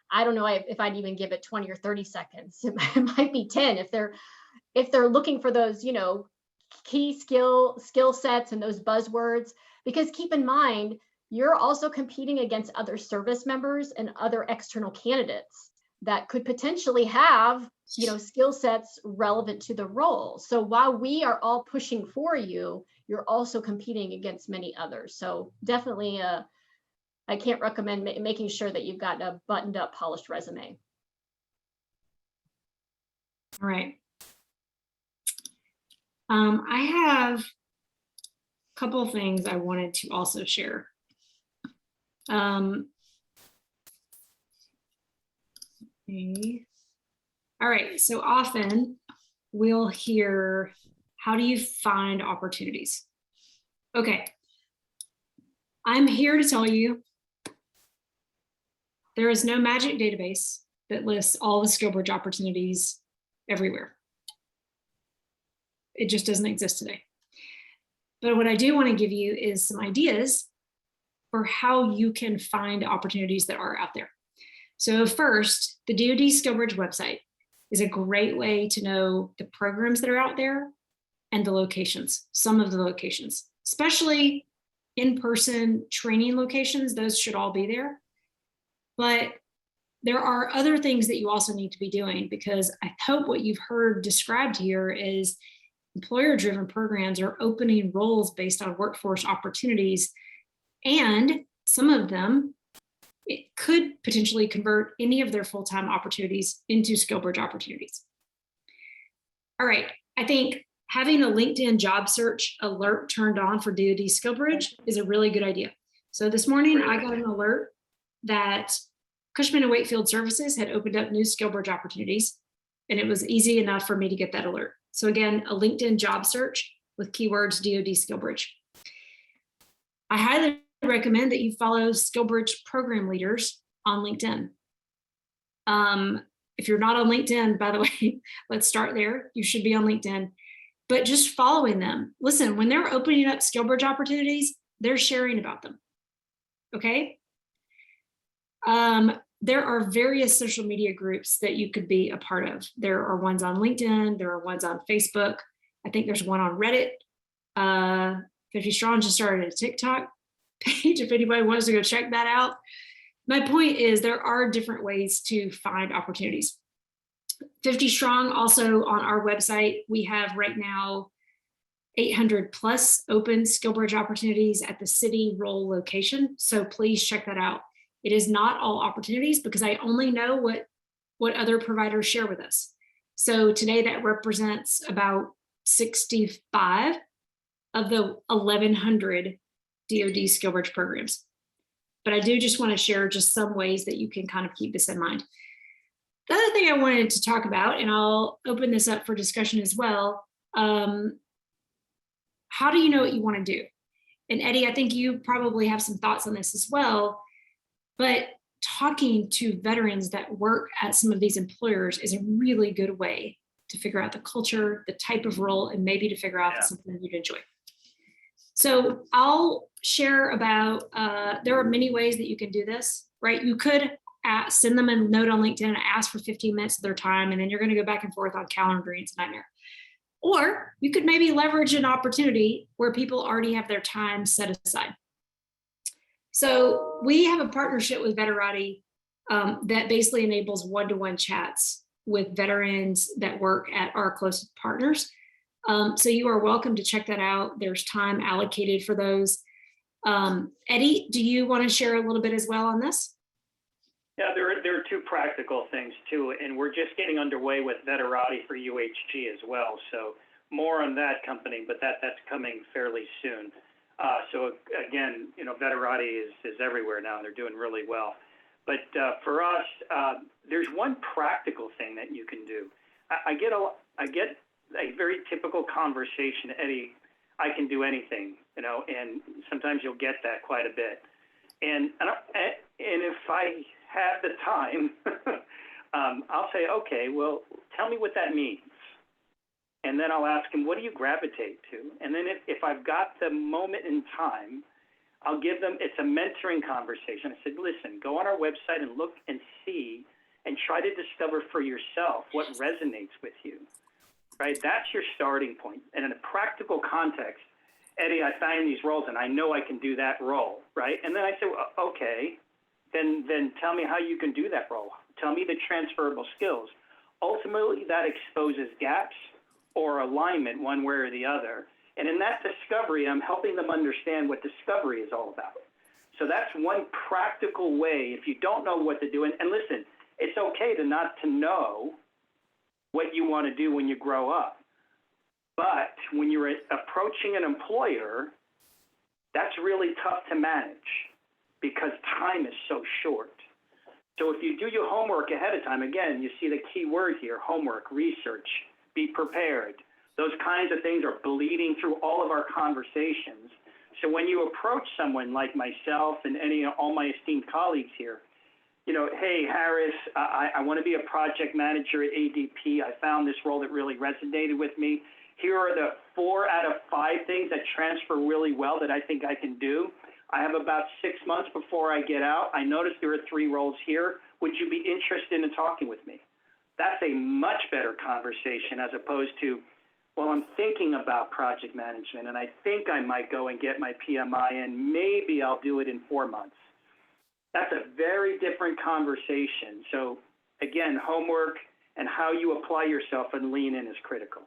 I don't know if I'd even give it 20 or 30 seconds. It might be 10 if they're looking for those, you know, key skill sets and those buzzwords. Because keep in mind, you're also competing against other service members and other external candidates that could potentially have, you know, skill sets relevant to the role. So while we are all pushing for you, you're also competing against many others. So definitely, I can't recommend making sure that you've got a buttoned up, polished resume. All right. I have a couple of things I wanted to also share. Okay. All right, so often we'll hear, how do you find opportunities? Okay, I'm here to tell you there is no magic database that lists all the SkillBridge opportunities everywhere. It just doesn't exist today. But what I do want to give you is some ideas for how you can find opportunities that are out there. So first, the DoD SkillBridge website is a great way to know the programs that are out there and the locations, some of the locations, especially in-person training locations. Those should all be there. But there are other things that you also need to be doing, because I hope what you've heard described here is employer-driven programs are opening roles based on workforce opportunities, and some of them, it could potentially convert any of their full-time opportunities into SkillBridge opportunities. All right, I think having a LinkedIn job search alert turned on for DoD SkillBridge is a really good idea. So this morning I got an alert that Cushman & Wakefield Services had opened up new SkillBridge opportunities, and it was easy enough for me to get that alert. So again, a LinkedIn job search with keywords DoD SkillBridge. I highly recommend that you follow SkillBridge program leaders on LinkedIn. If you're not on LinkedIn, by the way, let's start there. You should be on LinkedIn, but just following them. Listen, when they're opening up SkillBridge opportunities, they're sharing about them. Okay. There are various social media groups that you could be a part of. There are ones on LinkedIn. There are ones on Facebook. I think there's one on Reddit. 50strong just started a TikTok page if anybody wants to go check that out. My point is there are different ways to find opportunities. 50strong also on our website, we have right now 800 plus open SkillBridge opportunities at the city role location. So please check that out. It is not all opportunities because I only know what other providers share with us. So today that represents about 65 of the 1,100 DoD SkillBridge programs. But I do just want to share just some ways that you can kind of keep this in mind. The other thing I wanted to talk about, and I'll open this up for discussion as well, how do you know what you want to do? And Eddie, I think you probably have some thoughts on this as well, but talking to veterans that work at some of these employers is a really good way to figure out the culture, the type of role, and maybe to figure out if it's something you'd enjoy. So I'll share about, there are many ways that you can do this, right? You could send them a note on LinkedIn and ask for 15 minutes of their time, and then you're going to go back and forth on calendaring. It's a nightmare. Or you could maybe leverage an opportunity where people already have their time set aside. So we have a partnership with Veterati that basically enables one-to-one chats with veterans that work at our closest partners. So you are welcome to check that out. There's time allocated for those. Eddie, do you want to share a little bit as well on this? Yeah, there are two practical things too, and we're just getting underway with Veterati for UHG as well. So more on that company, but that's coming fairly soon. So again, Veterati is everywhere now, and they're doing really well. But for us, there's one practical thing that you can do. I get a very typical conversation, Eddie, I can do anything, and sometimes you'll get that quite a bit. And if I have the time, I'll say, okay, well, tell me what that means. And then I'll ask him, what do you gravitate to? And then if I've got the moment in time, I'll give them, it's a mentoring conversation. I said, listen, go on our website and look and see and try to discover for yourself what resonates with you, right? That's your starting point. And in a practical context, Eddie, I find these roles and I know I can do that role, right? And then I say, well, okay, then tell me how you can do that role. Tell me the transferable skills. Ultimately, that exposes gaps or alignment one way or the other. And in that discovery, I'm helping them understand what discovery is all about. So that's one practical way if you don't know what to do. And listen, it's okay to not to know what you want to do when you grow up. But when you're approaching an employer, that's really tough to manage because time is so short. So if you do your homework ahead of time, again, you see the key word here, homework, research, be prepared. Those kinds of things are bleeding through all of our conversations. So when you approach someone like myself and all my esteemed colleagues here, hey, Harris, I want to be a project manager at ADP. I found this role that really resonated with me. Here are the 4 out of 5 things that transfer really well that I think I can do. I have about 6 months before I get out. I noticed there are 3 roles here. Would you be interested in talking with me? That's a much better conversation as opposed to, well, I'm thinking about project management and I think I might go and get my PMI and maybe I'll do it in 4 months. That's a very different conversation. So again, homework and how you apply yourself and lean in is critical.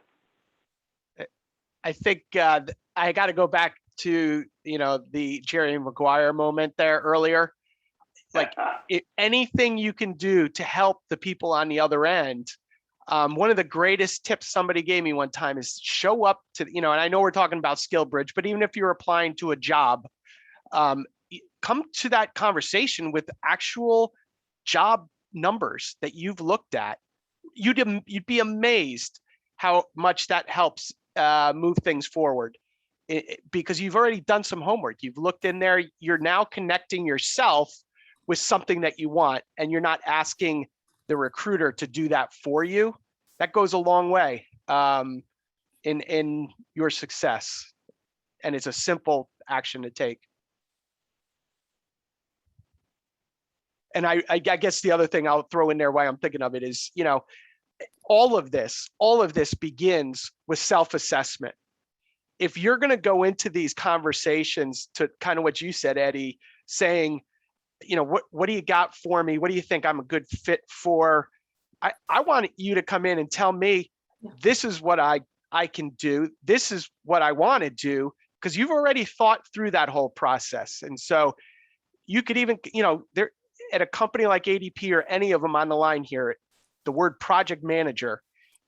I think I got to go back to, the Jerry Maguire moment there earlier. Like anything you can do to help the people on the other end. One of the greatest tips somebody gave me one time is show up to, and I know we're talking about SkillBridge, but even if you're applying to a job, come to that conversation with actual job numbers that you've looked at. You'd be amazed how much that helps move things forward because you've already done some homework. You've looked in there. You're now connecting yourself with something that you want, and you're not asking the recruiter to do that for you. That goes a long way in your success, and it's a simple action to take. And I guess the other thing I'll throw in there while I'm thinking of it is, all of this begins with self-assessment. If you're going to go into these conversations to kind of what you said, Eddie, saying, what do you got for me? What do you think I'm a good fit for? I want you to come in and tell me, this is what I can do. This is what I want to do, because you've already thought through that whole process. And so you could even, there at a company like ADP or any of them on the line here, the word project manager,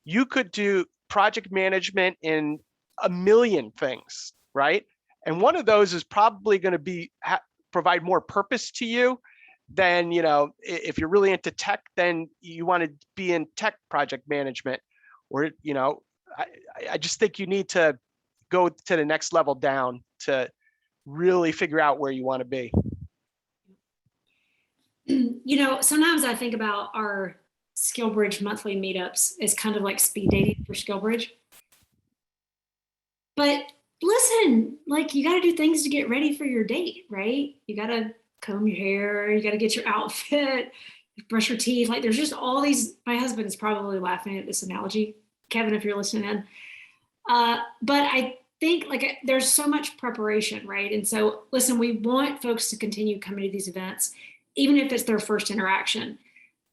you could do project management in a million things, right? And one of those is probably going to be provide more purpose to you than, if you're really into tech, then you want to be in tech project management, or, I just think you need to go to the next level down to really figure out where you want to be. Sometimes I think about our SkillBridge monthly meetups as kind of like speed dating for SkillBridge. But listen, like you got to do things to get ready for your date, right? You got to comb your hair, you got to get your outfit, brush your teeth. Like there's just all these, my husband is probably laughing at this analogy. Kevin, if you're listening in. But I think there's so much preparation, right? And so listen, we want folks to continue coming to these events, even if it's their first interaction.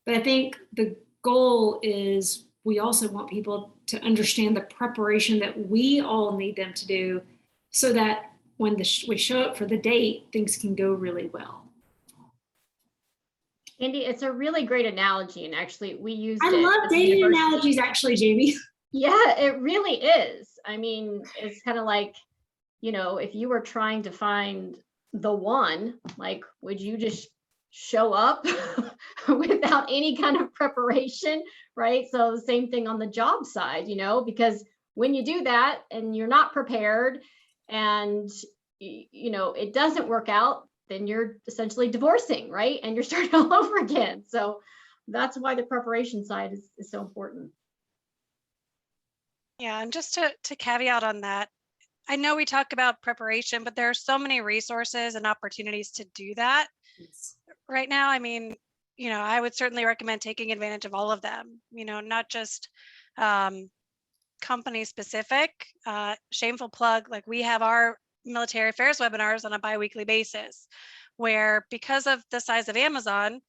But I think the goal is we also want people to understand the preparation that we all need them to do so that when we show up for the date, things can go really well. Andy, it's a really great analogy. And actually we used I it. love dating analogies actually, Jamie. Yeah, it really is. I mean, it's kind of like you know, if you were trying to find the one, like, would you just show up without any kind of preparation, right? So the same thing on the job side, you know, because when you do that and you're not prepared and, you know, it doesn't work out, then you're essentially divorcing, right? And you're starting all over again. So that's why the preparation side is so important. Yeah, and just to caveat on that, I know we talk about preparation, but there are so many resources and opportunities to do that right now. I mean, you know, I would certainly recommend taking advantage of all of them, you know, not just company specific. Shameful plug, like we have our military affairs webinars on a bi-weekly basis, where because of the size of Amazon,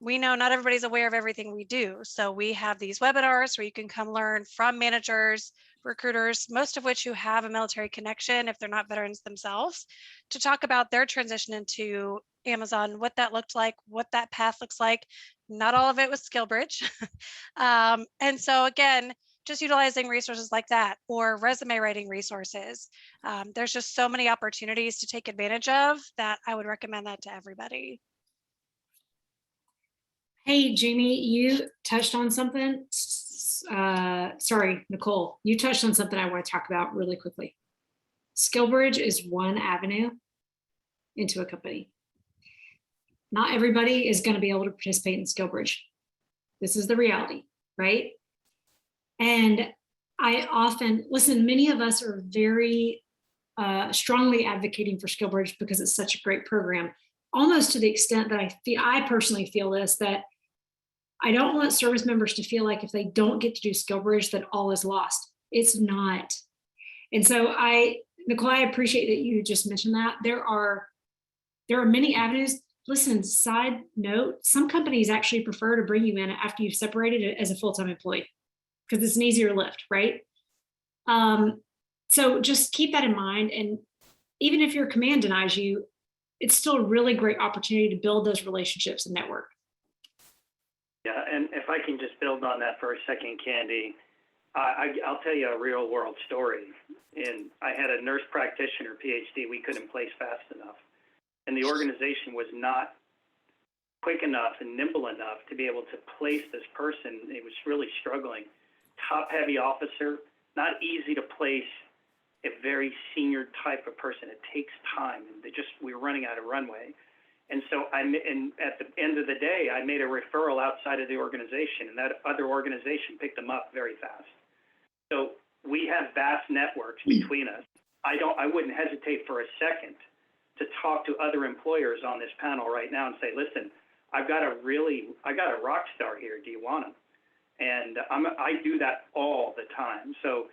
we know not everybody's aware of everything we do. So we have these webinars where you can come learn from managers, recruiters, most of which who have a military connection, if they're not veterans themselves, to talk about their transition into Amazon, what that looked like, what that path looks like. Not all of it was SkillBridge. And so again, just utilizing resources like that or resume writing resources. There's just so many opportunities to take advantage of that I would recommend that to everybody. Hey, Jamie, you touched on something. Sorry, Nicole, you touched on something I want to talk about really quickly. SkillBridge is one avenue into a company. Not everybody is going to be able to participate in SkillBridge. This is the reality, right? And I often, listen, many of us are very strongly advocating for SkillBridge because it's such a great program, almost to the extent that I personally feel this, that I don't want service members to feel like if they don't get to do SkillBridge that all is lost. It's not. And so Nicole, I appreciate that you just mentioned that. There are many avenues. Listen, side note, some companies actually prefer to bring you in after you've separated it as a full-time employee because it's an easier lift, right? So just keep that in mind. And even if your command denies you, it's still a really great opportunity to build those relationships and network. Yeah, and if I can just build on that for a second, Candy, I'll tell you a real world story. And I had a nurse practitioner, PhD, we couldn't place fast enough. And the organization was not quick enough and nimble enough to be able to place this person. It was really struggling. Top heavy officer, not easy to place a very senior type of person. It takes time. And we were running out of runway. And so and at the end of the day, I made a referral outside of the organization, and that other organization picked them up very fast. So we have vast networks between us. I wouldn't hesitate for a second to talk to other employers on this panel right now and say, listen, I got a rock star here. Do you want him? And I do that all the time. So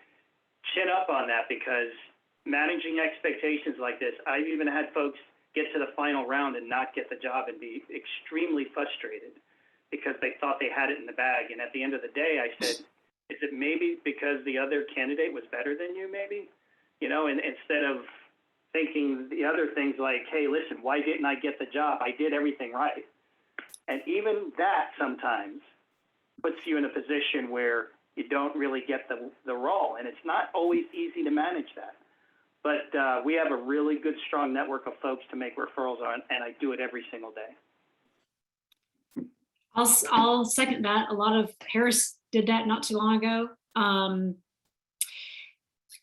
chin up on that, because managing expectations like this, I've even had folks get to the final round and not get the job and be extremely frustrated because they thought they had it in the bag. And at the end of the day, I said, is it maybe because the other candidate was better than you, maybe? You know, and instead of thinking the other things like, hey, listen, why didn't I get the job? I did everything right. And even that sometimes puts you in a position where you don't really get the role. And it's not always easy to manage that. But we have a really good, strong network of folks to make referrals on, and I do it every single day. I'll second that. A lot of Harris did that not too long ago.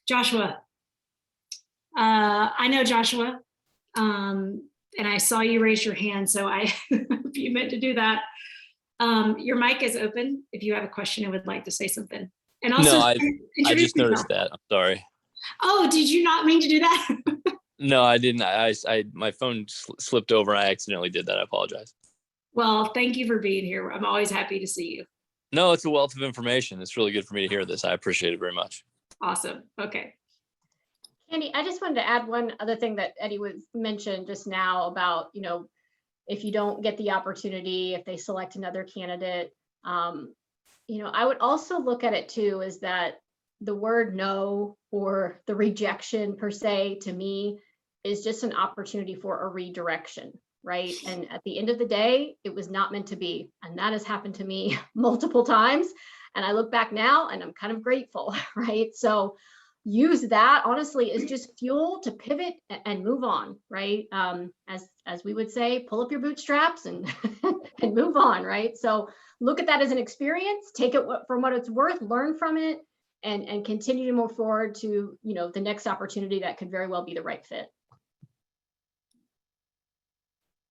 Joshua, I know Joshua, and I saw you raise your hand, so I hope you meant to do that. Your mic is open if you have a question and would like to say something. And also, no, I just noticed that. I'm sorry. Oh, did you not mean to do that? No, I didn't. My phone slipped over. I accidentally did that. I apologize. Well, thank you for being here. I'm always happy to see you. No, it's a wealth of information. It's really good for me to hear this. I appreciate it very much. Awesome. Okay. Candy, I just wanted to add one other thing that Eddie was mentioned just now about, you know, if you don't get the opportunity, if they select another candidate, you know, I would also look at it too, is that the word no or the rejection per se to me is just an opportunity for a redirection, right? And at the end of the day, it was not meant to be. And that has happened to me multiple times. And I look back now and I'm kind of grateful, right? So use that honestly as just fuel to pivot and move on, right? As we would say, pull up your bootstraps and and move on, right? So look at that as an experience, take it from what it's worth, learn from it, and continue to move forward to, you know, the next opportunity that could very well be the right fit.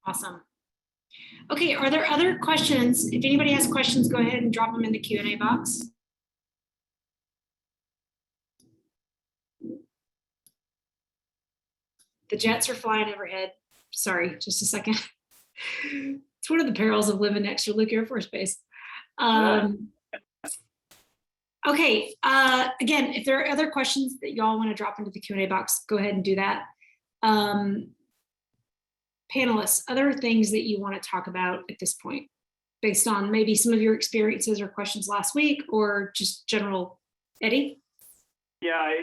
Awesome. Okay, are there other questions? If anybody has questions, go ahead and drop them in the Q&A box. The jets are flying overhead. Sorry, just a second. It's one of the perils of living next to Luke Air Force Base. Okay, again, if there are other questions that y'all want to drop into the Q&A box, go ahead and do that. Panelists, other things that you want to talk about at this point, based on maybe some of your experiences or questions last week, or just general, Eddie? Yeah,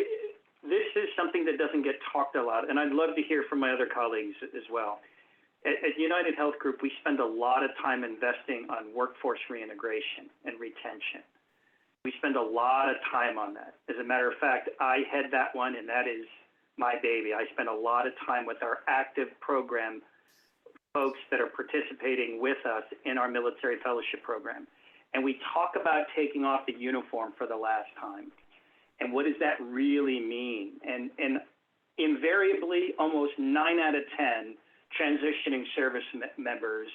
this is something that doesn't get talked a lot, and I'd love to hear from my other colleagues as well. At United Health Group, we spend a lot of time investing on workforce reintegration and retention. We spend a lot of time on that. As a matter of fact, I head that one, and that is my baby. I spend a lot of time with our active program folks that are participating with us in our military fellowship program. And we talk about taking off the uniform for the last time. And what does that really mean? And invariably, almost 9 out of 10 transitioning service members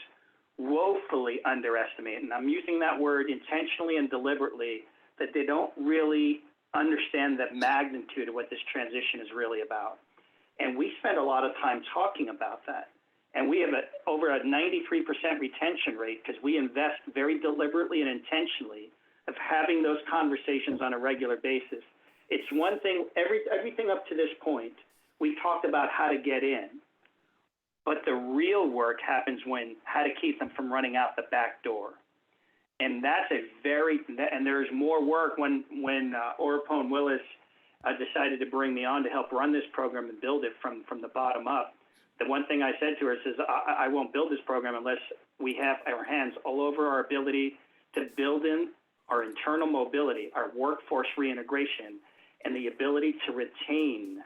woefully underestimate, and I'm using that word intentionally and deliberately, that they don't really understand the magnitude of what this transition is really about. And we spend a lot of time talking about that. And we have over a 93% retention rate because we invest very deliberately and intentionally of having those conversations on a regular basis. It's one thing, everything up to this point, we talked about how to get in. But the real work happens when how to keep them from running out the back door. And that's and there's more work when Orapone Willis decided to bring me on to help run this program and build it from the bottom up. The one thing I said to her is, I won't build this program unless we have our hands all over our ability to build in our internal mobility, our workforce reintegration, and the ability to retain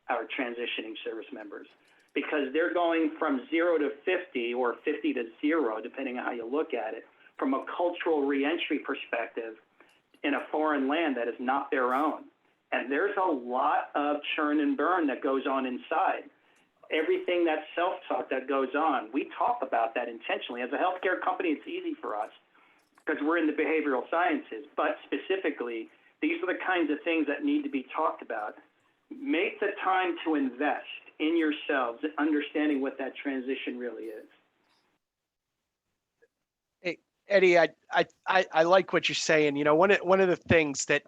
our transitioning service members. Because they're going from 0 to 50 or 50 to 0, depending on how you look at it, from a cultural reentry perspective in a foreign land that is not their own. And there's a lot of churn and burn that goes on inside. Everything that self-talk that goes on, we talk about that intentionally. As a healthcare company, it's easy for us because we're in the behavioral sciences, but specifically, these are the kinds of things that need to be talked about. Make the time to invest in yourselves, understanding what that transition really is. Hey, Eddie, I like what you're saying. You know, one of the things that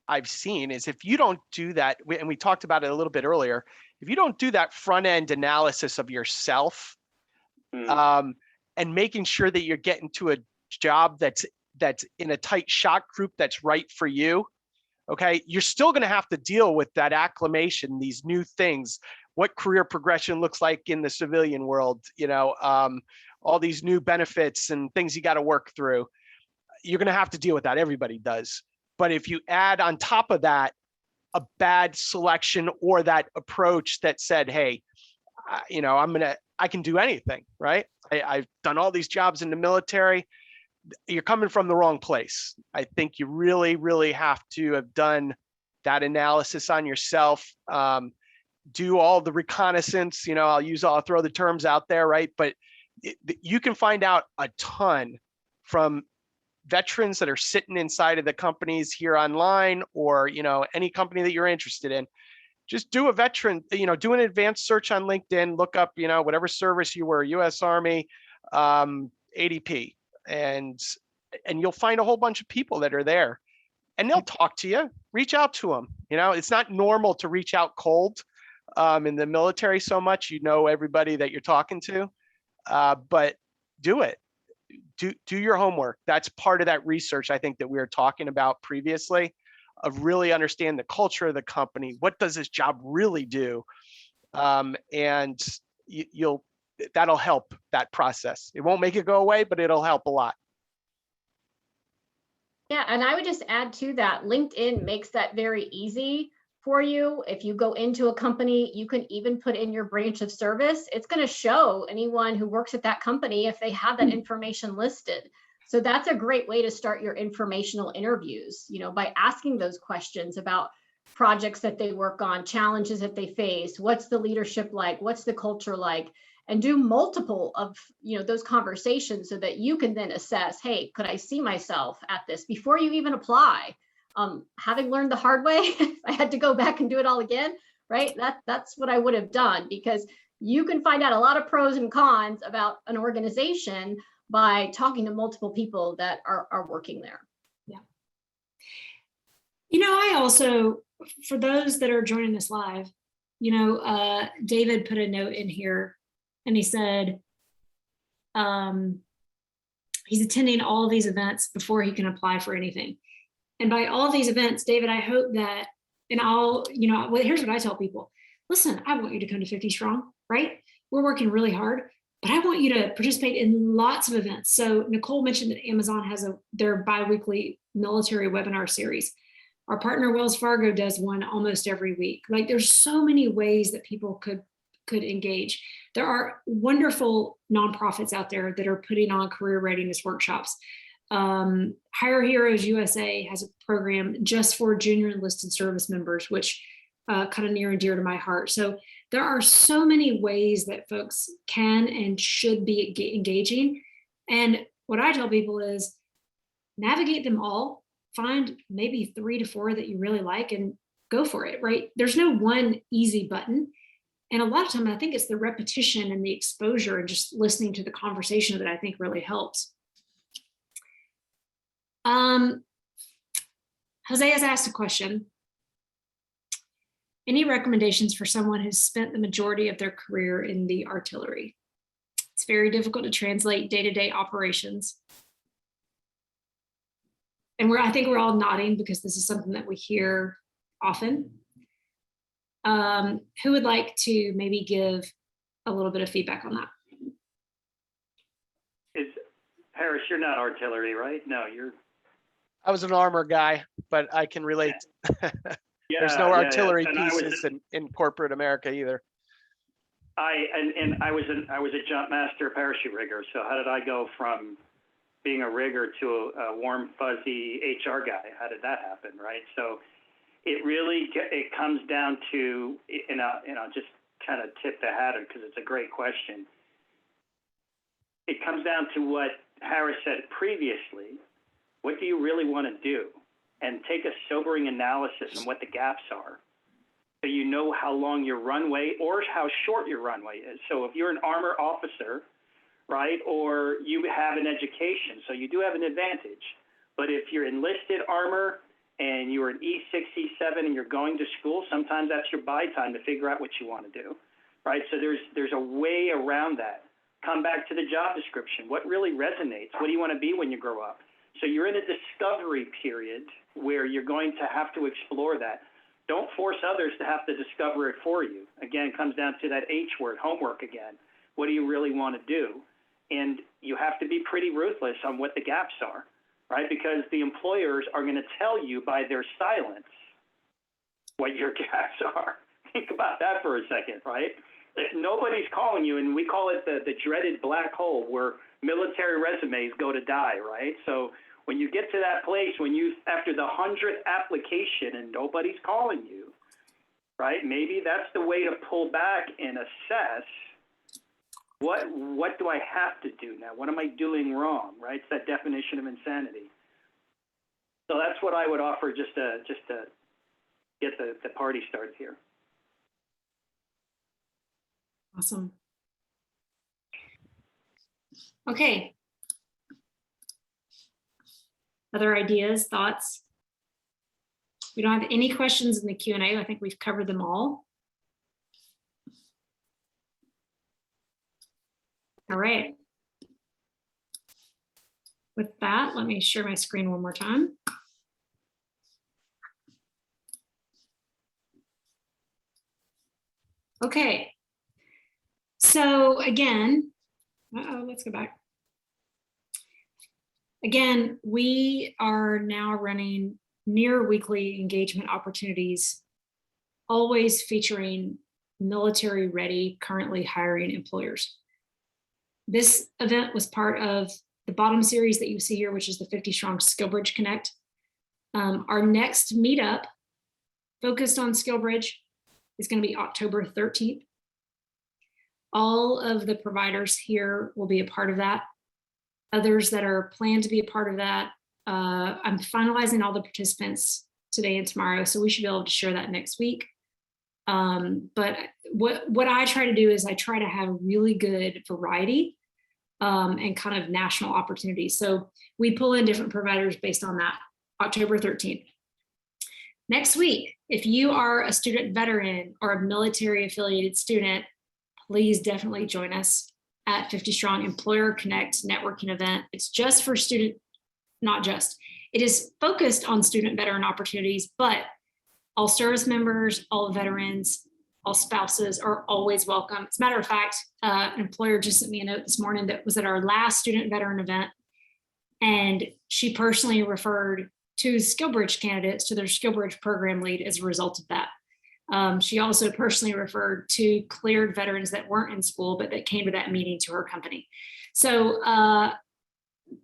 I've seen is if you don't do that, and we talked about it a little bit earlier, if you don't do that front end analysis of yourself, and making sure that you're getting to a job that's in a tight shot group that's right for you, okay, you're still going to have to deal with that acclimation, these new things, what career progression looks like in the civilian world, you know, all these new benefits and things you got to work through. You're going to have to deal with that. Everybody does. But if you add on top of that a bad selection or that approach that said, hey, you know, I can do anything, right? I've done all these jobs in the military. You're coming from the wrong place. I think you really, really have to have done that analysis on yourself. Do all the reconnaissance, you know, I'll throw the terms out there, right? But you can find out a ton from veterans that are sitting inside of the companies here online, or, you know, any company that you're interested in. Just do a veteran, you know, do an advanced search on LinkedIn, look up, you know, whatever service you were, US Army, ADP, and you'll find a whole bunch of people that are there, and they'll talk to you. Reach out to them. You know, it's not normal to reach out cold in the military so much. You know everybody that you're talking to, but do it. Do your homework. That's part of that research I think that we were talking about previously, of really understand the culture of the company. What does this job really do? And that'll help that process. It won't make it go away, but it'll help a lot. Yeah, and I would just add to that, LinkedIn makes that very easy for you. If you go into a company, you can even put in your branch of service. It's going to show anyone who works at that company if they have that information listed. So that's a great way to start your informational interviews, by asking those questions about projects that they work on, challenges that they face, what's the leadership like, what's the culture like, and do multiple of those conversations so that you can then assess, hey, could I see myself at this before you even apply? Having learned the hard way, if I had to go back and do it all again, right? That's what I would have done, because you can find out a lot of pros and cons about an organization by talking to multiple people that are working there. Yeah. I also, for those that are joining us live, David put a note in here and he said he's attending all of these events before he can apply for anything. And by all of these events, David, I hope that, and here's what I tell people. Listen, I want you to come to 50 Strong, right? We're working really hard, but I want you to participate in lots of events. So Nicole mentioned that Amazon has their bi-weekly military webinar series. Our partner Wells Fargo does one almost every week. Like, there's so many ways that people could engage. There are wonderful nonprofits out there that are putting on career readiness workshops. Hire Heroes USA has a program just for junior enlisted service members, which kind of near and dear to my heart. So there are so many ways that folks can and should be engaging. And what I tell people is navigate them all, find maybe 3 to 4 that you really like and go for it, right? There's no one easy button. And a lot of time, I think it's the repetition and the exposure and just listening to the conversation that I think really helps. Jose has asked a question. Any recommendations for someone who's spent the majority of their career in the artillery? It's very difficult to translate day-to-day operations. And I think we're all nodding because this is something that we hear often. Who would like to maybe give a little bit of feedback on that? Harris, you're not artillery, right? No, you're. I was an armor guy, but I can relate. There's no artillery pieces in corporate America either. I was a jump master parachute rigger. So how did I go from being a rigger to a warm fuzzy HR guy? How did that happen, right? So it comes down to, and I'll just kind of tip the hat because it's a great question. It comes down to what Harris said previously. What do you really want to do? And take a sobering analysis on what the gaps are, so you know how long your runway or how short your runway is. So if you're an armor officer, right, or you have an education, so you do have an advantage. But if you're enlisted armor and you're an E6, E7 and you're going to school, sometimes that's your buy time to figure out what you want to do, right? So there's a way around that. Come back to the job description. What really resonates? What do you want to be when you grow up? So you're in a discovery period where you're going to have to explore that. Don't force others to have to discover it for you. Again, it comes down to that H word, homework again. What do you really want to do? And you have to be pretty ruthless on what the gaps are, right? Because the employers are going to tell you by their silence what your gaps are. Think about that for a second, right? If nobody's calling you, and we call it the dreaded black hole where military resumes go to die, right? So when you get to that place, after the 100th application and nobody's calling you, right? Maybe that's the way to pull back and assess what do I have to do now? What am I doing wrong, right? It's that definition of insanity. So that's what I would offer just to get the party started here. Awesome. Okay. Other ideas, thoughts? We don't have any questions in the Q&A. I think we've covered them all. All right. With that, let me share my screen one more time. Okay. So again, let's go back. Again, we are now running near weekly engagement opportunities, always featuring military ready, currently hiring employers. This event was part of the bottom series that you see here, which is the 50 Strong SkillBridgeConnect. Our next meetup focused on SkillBridge is going to be October 13th. All of the providers here will be a part of that. Others that are planned to be a part of that, I'm finalizing all the participants today and tomorrow, so we should be able to share that next week. But what I try to do is I try to have really good variety and kind of national opportunities. So we pull in different providers based on that. October 13th. Next week, if you are a student veteran or a military affiliated student, please definitely join us at 50 Strong Employer Connect networking event. It's just for student, not just, it is focused on student veteran opportunities, but all service members, all veterans, all spouses are always welcome. As a matter of fact, an employer just sent me a note this morning that was at our last student veteran event, and she personally referred 2 SkillBridge candidates to their SkillBridge program lead as a result of that. She also personally referred 2 cleared veterans that weren't in school, but that came to that meeting to her company. So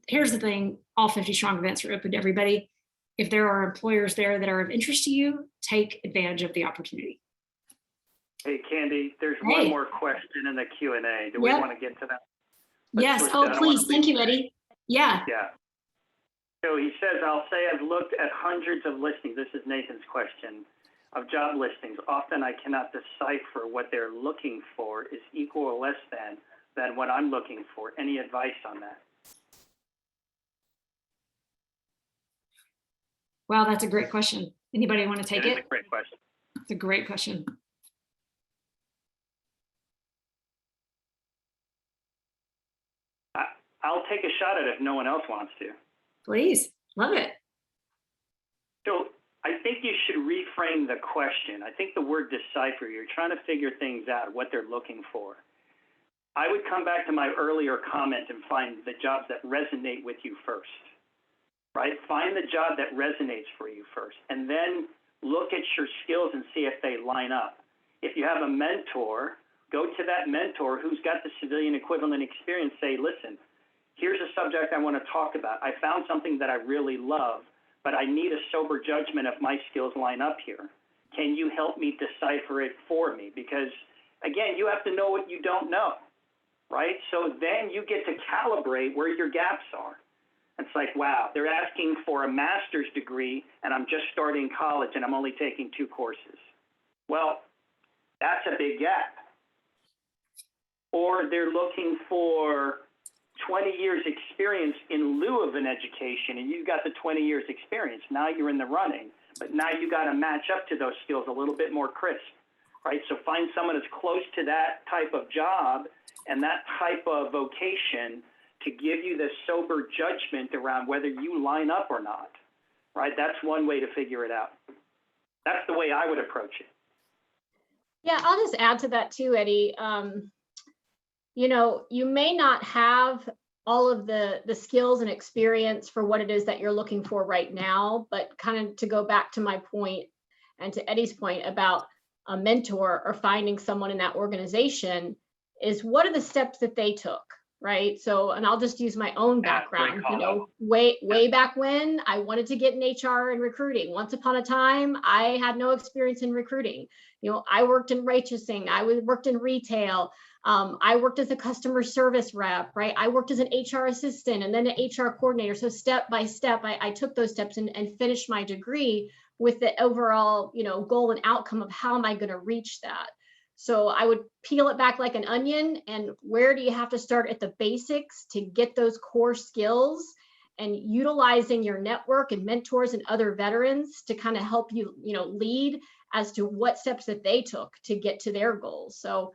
here's the thing, all 50 Strong events are open to everybody. If there are employers there that are of interest to you, take advantage of the opportunity. Hey, Candy, there's one more question in the Q&A. Do we want to get to that? Yes, oh, please, thank you, Eddie. Yeah. Yeah. So he says, I'll say I've looked at hundreds of listings. This is Nathan's question. Of job listings. Often I cannot decipher what they're looking for is equal or less than what I'm looking for. Any advice on that? Wow, that's a great question. Anybody want to take it? It's a great question. It's a great question. I'll take a shot at it if no one else wants to. Please, love it. So I think you should reframe the question. I think the word decipher, you're trying to figure things out, what they're looking for. I would come back to my earlier comment and find the jobs that resonate with you first, right? Find the job that resonates for you first, and then look at your skills and see if they line up. If you have a mentor, go to that mentor who's got the civilian equivalent experience, say, listen, here's a subject I want to talk about. I found something that I really love, but I need a sober judgment if my skills line up here. Can you help me decipher it for me? Because, again, you have to know what you don't know, right? So then you get to calibrate where your gaps are. It's like, wow, they're asking for a master's degree, and I'm just starting college, and I'm only taking 2 courses. Well, that's a big gap. Or they're looking for 20 years experience in lieu of an education, and you've got the 20 years experience. Now you're in the running, but now you got to match up to those skills a little bit more crisp, right? So find someone that's close to that type of job and that type of vocation to give you the sober judgment around whether you line up or not, right? That's one way to figure it out. That's the way I would approach it. Yeah, I'll just add to that too, Eddie. You know, you may not have all of the skills and experience for what it is that you're looking for right now, but kind of to go back to my point and to Eddie's point about a mentor or finding someone in that organization is what are the steps that they took, right? So, and I'll just use my own background, you know, way back when I wanted to get in HR and recruiting. Once upon a time, I had no experience in recruiting. You know, I worked in waitressing, I worked in retail. I worked as a customer service rep, right? I worked as an HR assistant and then an HR coordinator. So step by step, I took those steps and finished my degree with the overall, you know, goal and outcome of how am I going to reach that? So I would peel it back like an onion, and where do you have to start at the basics to get those core skills and utilizing your network and mentors and other veterans to kind of help you, you know, lead as to what steps that they took to get to their goals. So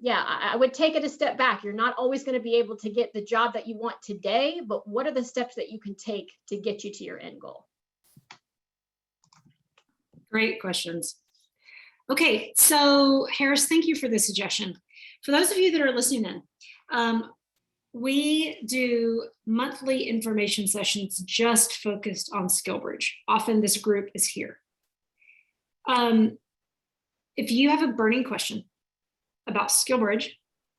yeah, I would take it a step back. You're not always going to be able to get the job that you want today, but what are the steps that you can take to get you to your end goal? Great questions. Okay, so Harris, thank you for the suggestion. For those of you that are listening in, we do monthly information sessions just focused on SkillBridge. Often this group is here. If you have a burning question about SkillBridge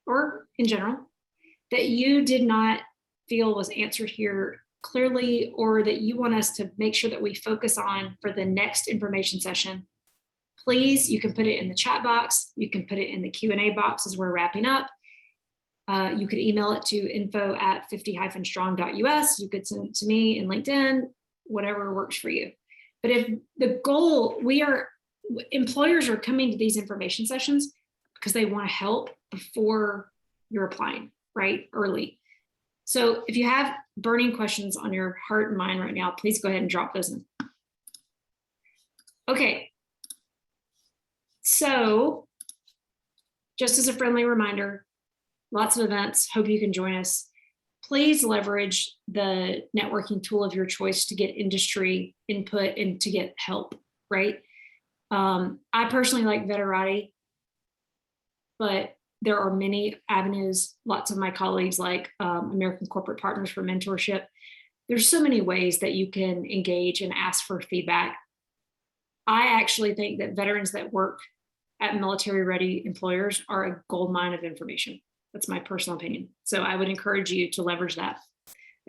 or in general that you did not feel was answered here clearly, or that you want us to make sure that we focus on for the next information session, please, you can put it in the chat box. You can put it in the Q&A box as we're wrapping up. You could email it to info@50-strong.us. You could send it to me in LinkedIn, whatever works for you. But if the goal, employers are coming to these information sessions because they want to help before you're applying, right? Early. So if you have burning questions on your heart and mind right now, please go ahead and drop those in. Okay. So just as a friendly reminder, lots of events. Hope you can join us. Please leverage the networking tool of your choice to get industry input and to get help, right? I personally like Veterati, but there are many avenues. Lots of my colleagues like American Corporate Partners for mentorship. There's so many ways that you can engage and ask for feedback. I actually think that veterans that work at military-ready employers are a gold mine of information. That's my personal opinion. So I would encourage you to leverage that.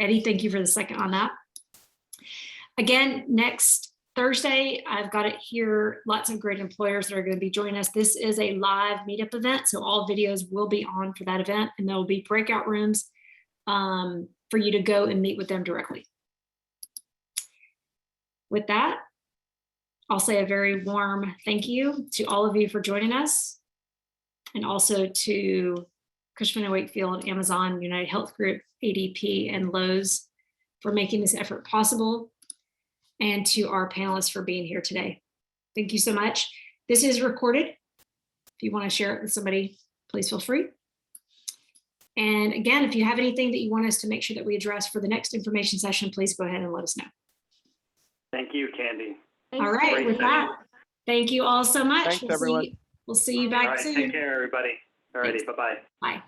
Eddie, thank you for the second on that. Again, next Thursday, I've got it here. Lots of great employers that are going to be joining us. This is a live meetup event, so all videos will be on for that event, and there will be breakout rooms for you to go and meet with them directly. With that, I'll say a very warm thank you to all of you for joining us, and also to Cushman & Wakefield, Amazon, United Health Group, ADP, and Lowe's for making this effort possible, and to our panelists for being here today. Thank you so much. This is recorded. If you want to share it with somebody, please feel free. And again, if you have anything that you want us to make sure that we address for the next information session, please go ahead and let us know. Thank you, Candy. Thanks. All right, Great with that, thank you all so much. Thanks, everyone. We'll see you back All right, soon. take care, everybody. All righty, bye-bye. Bye.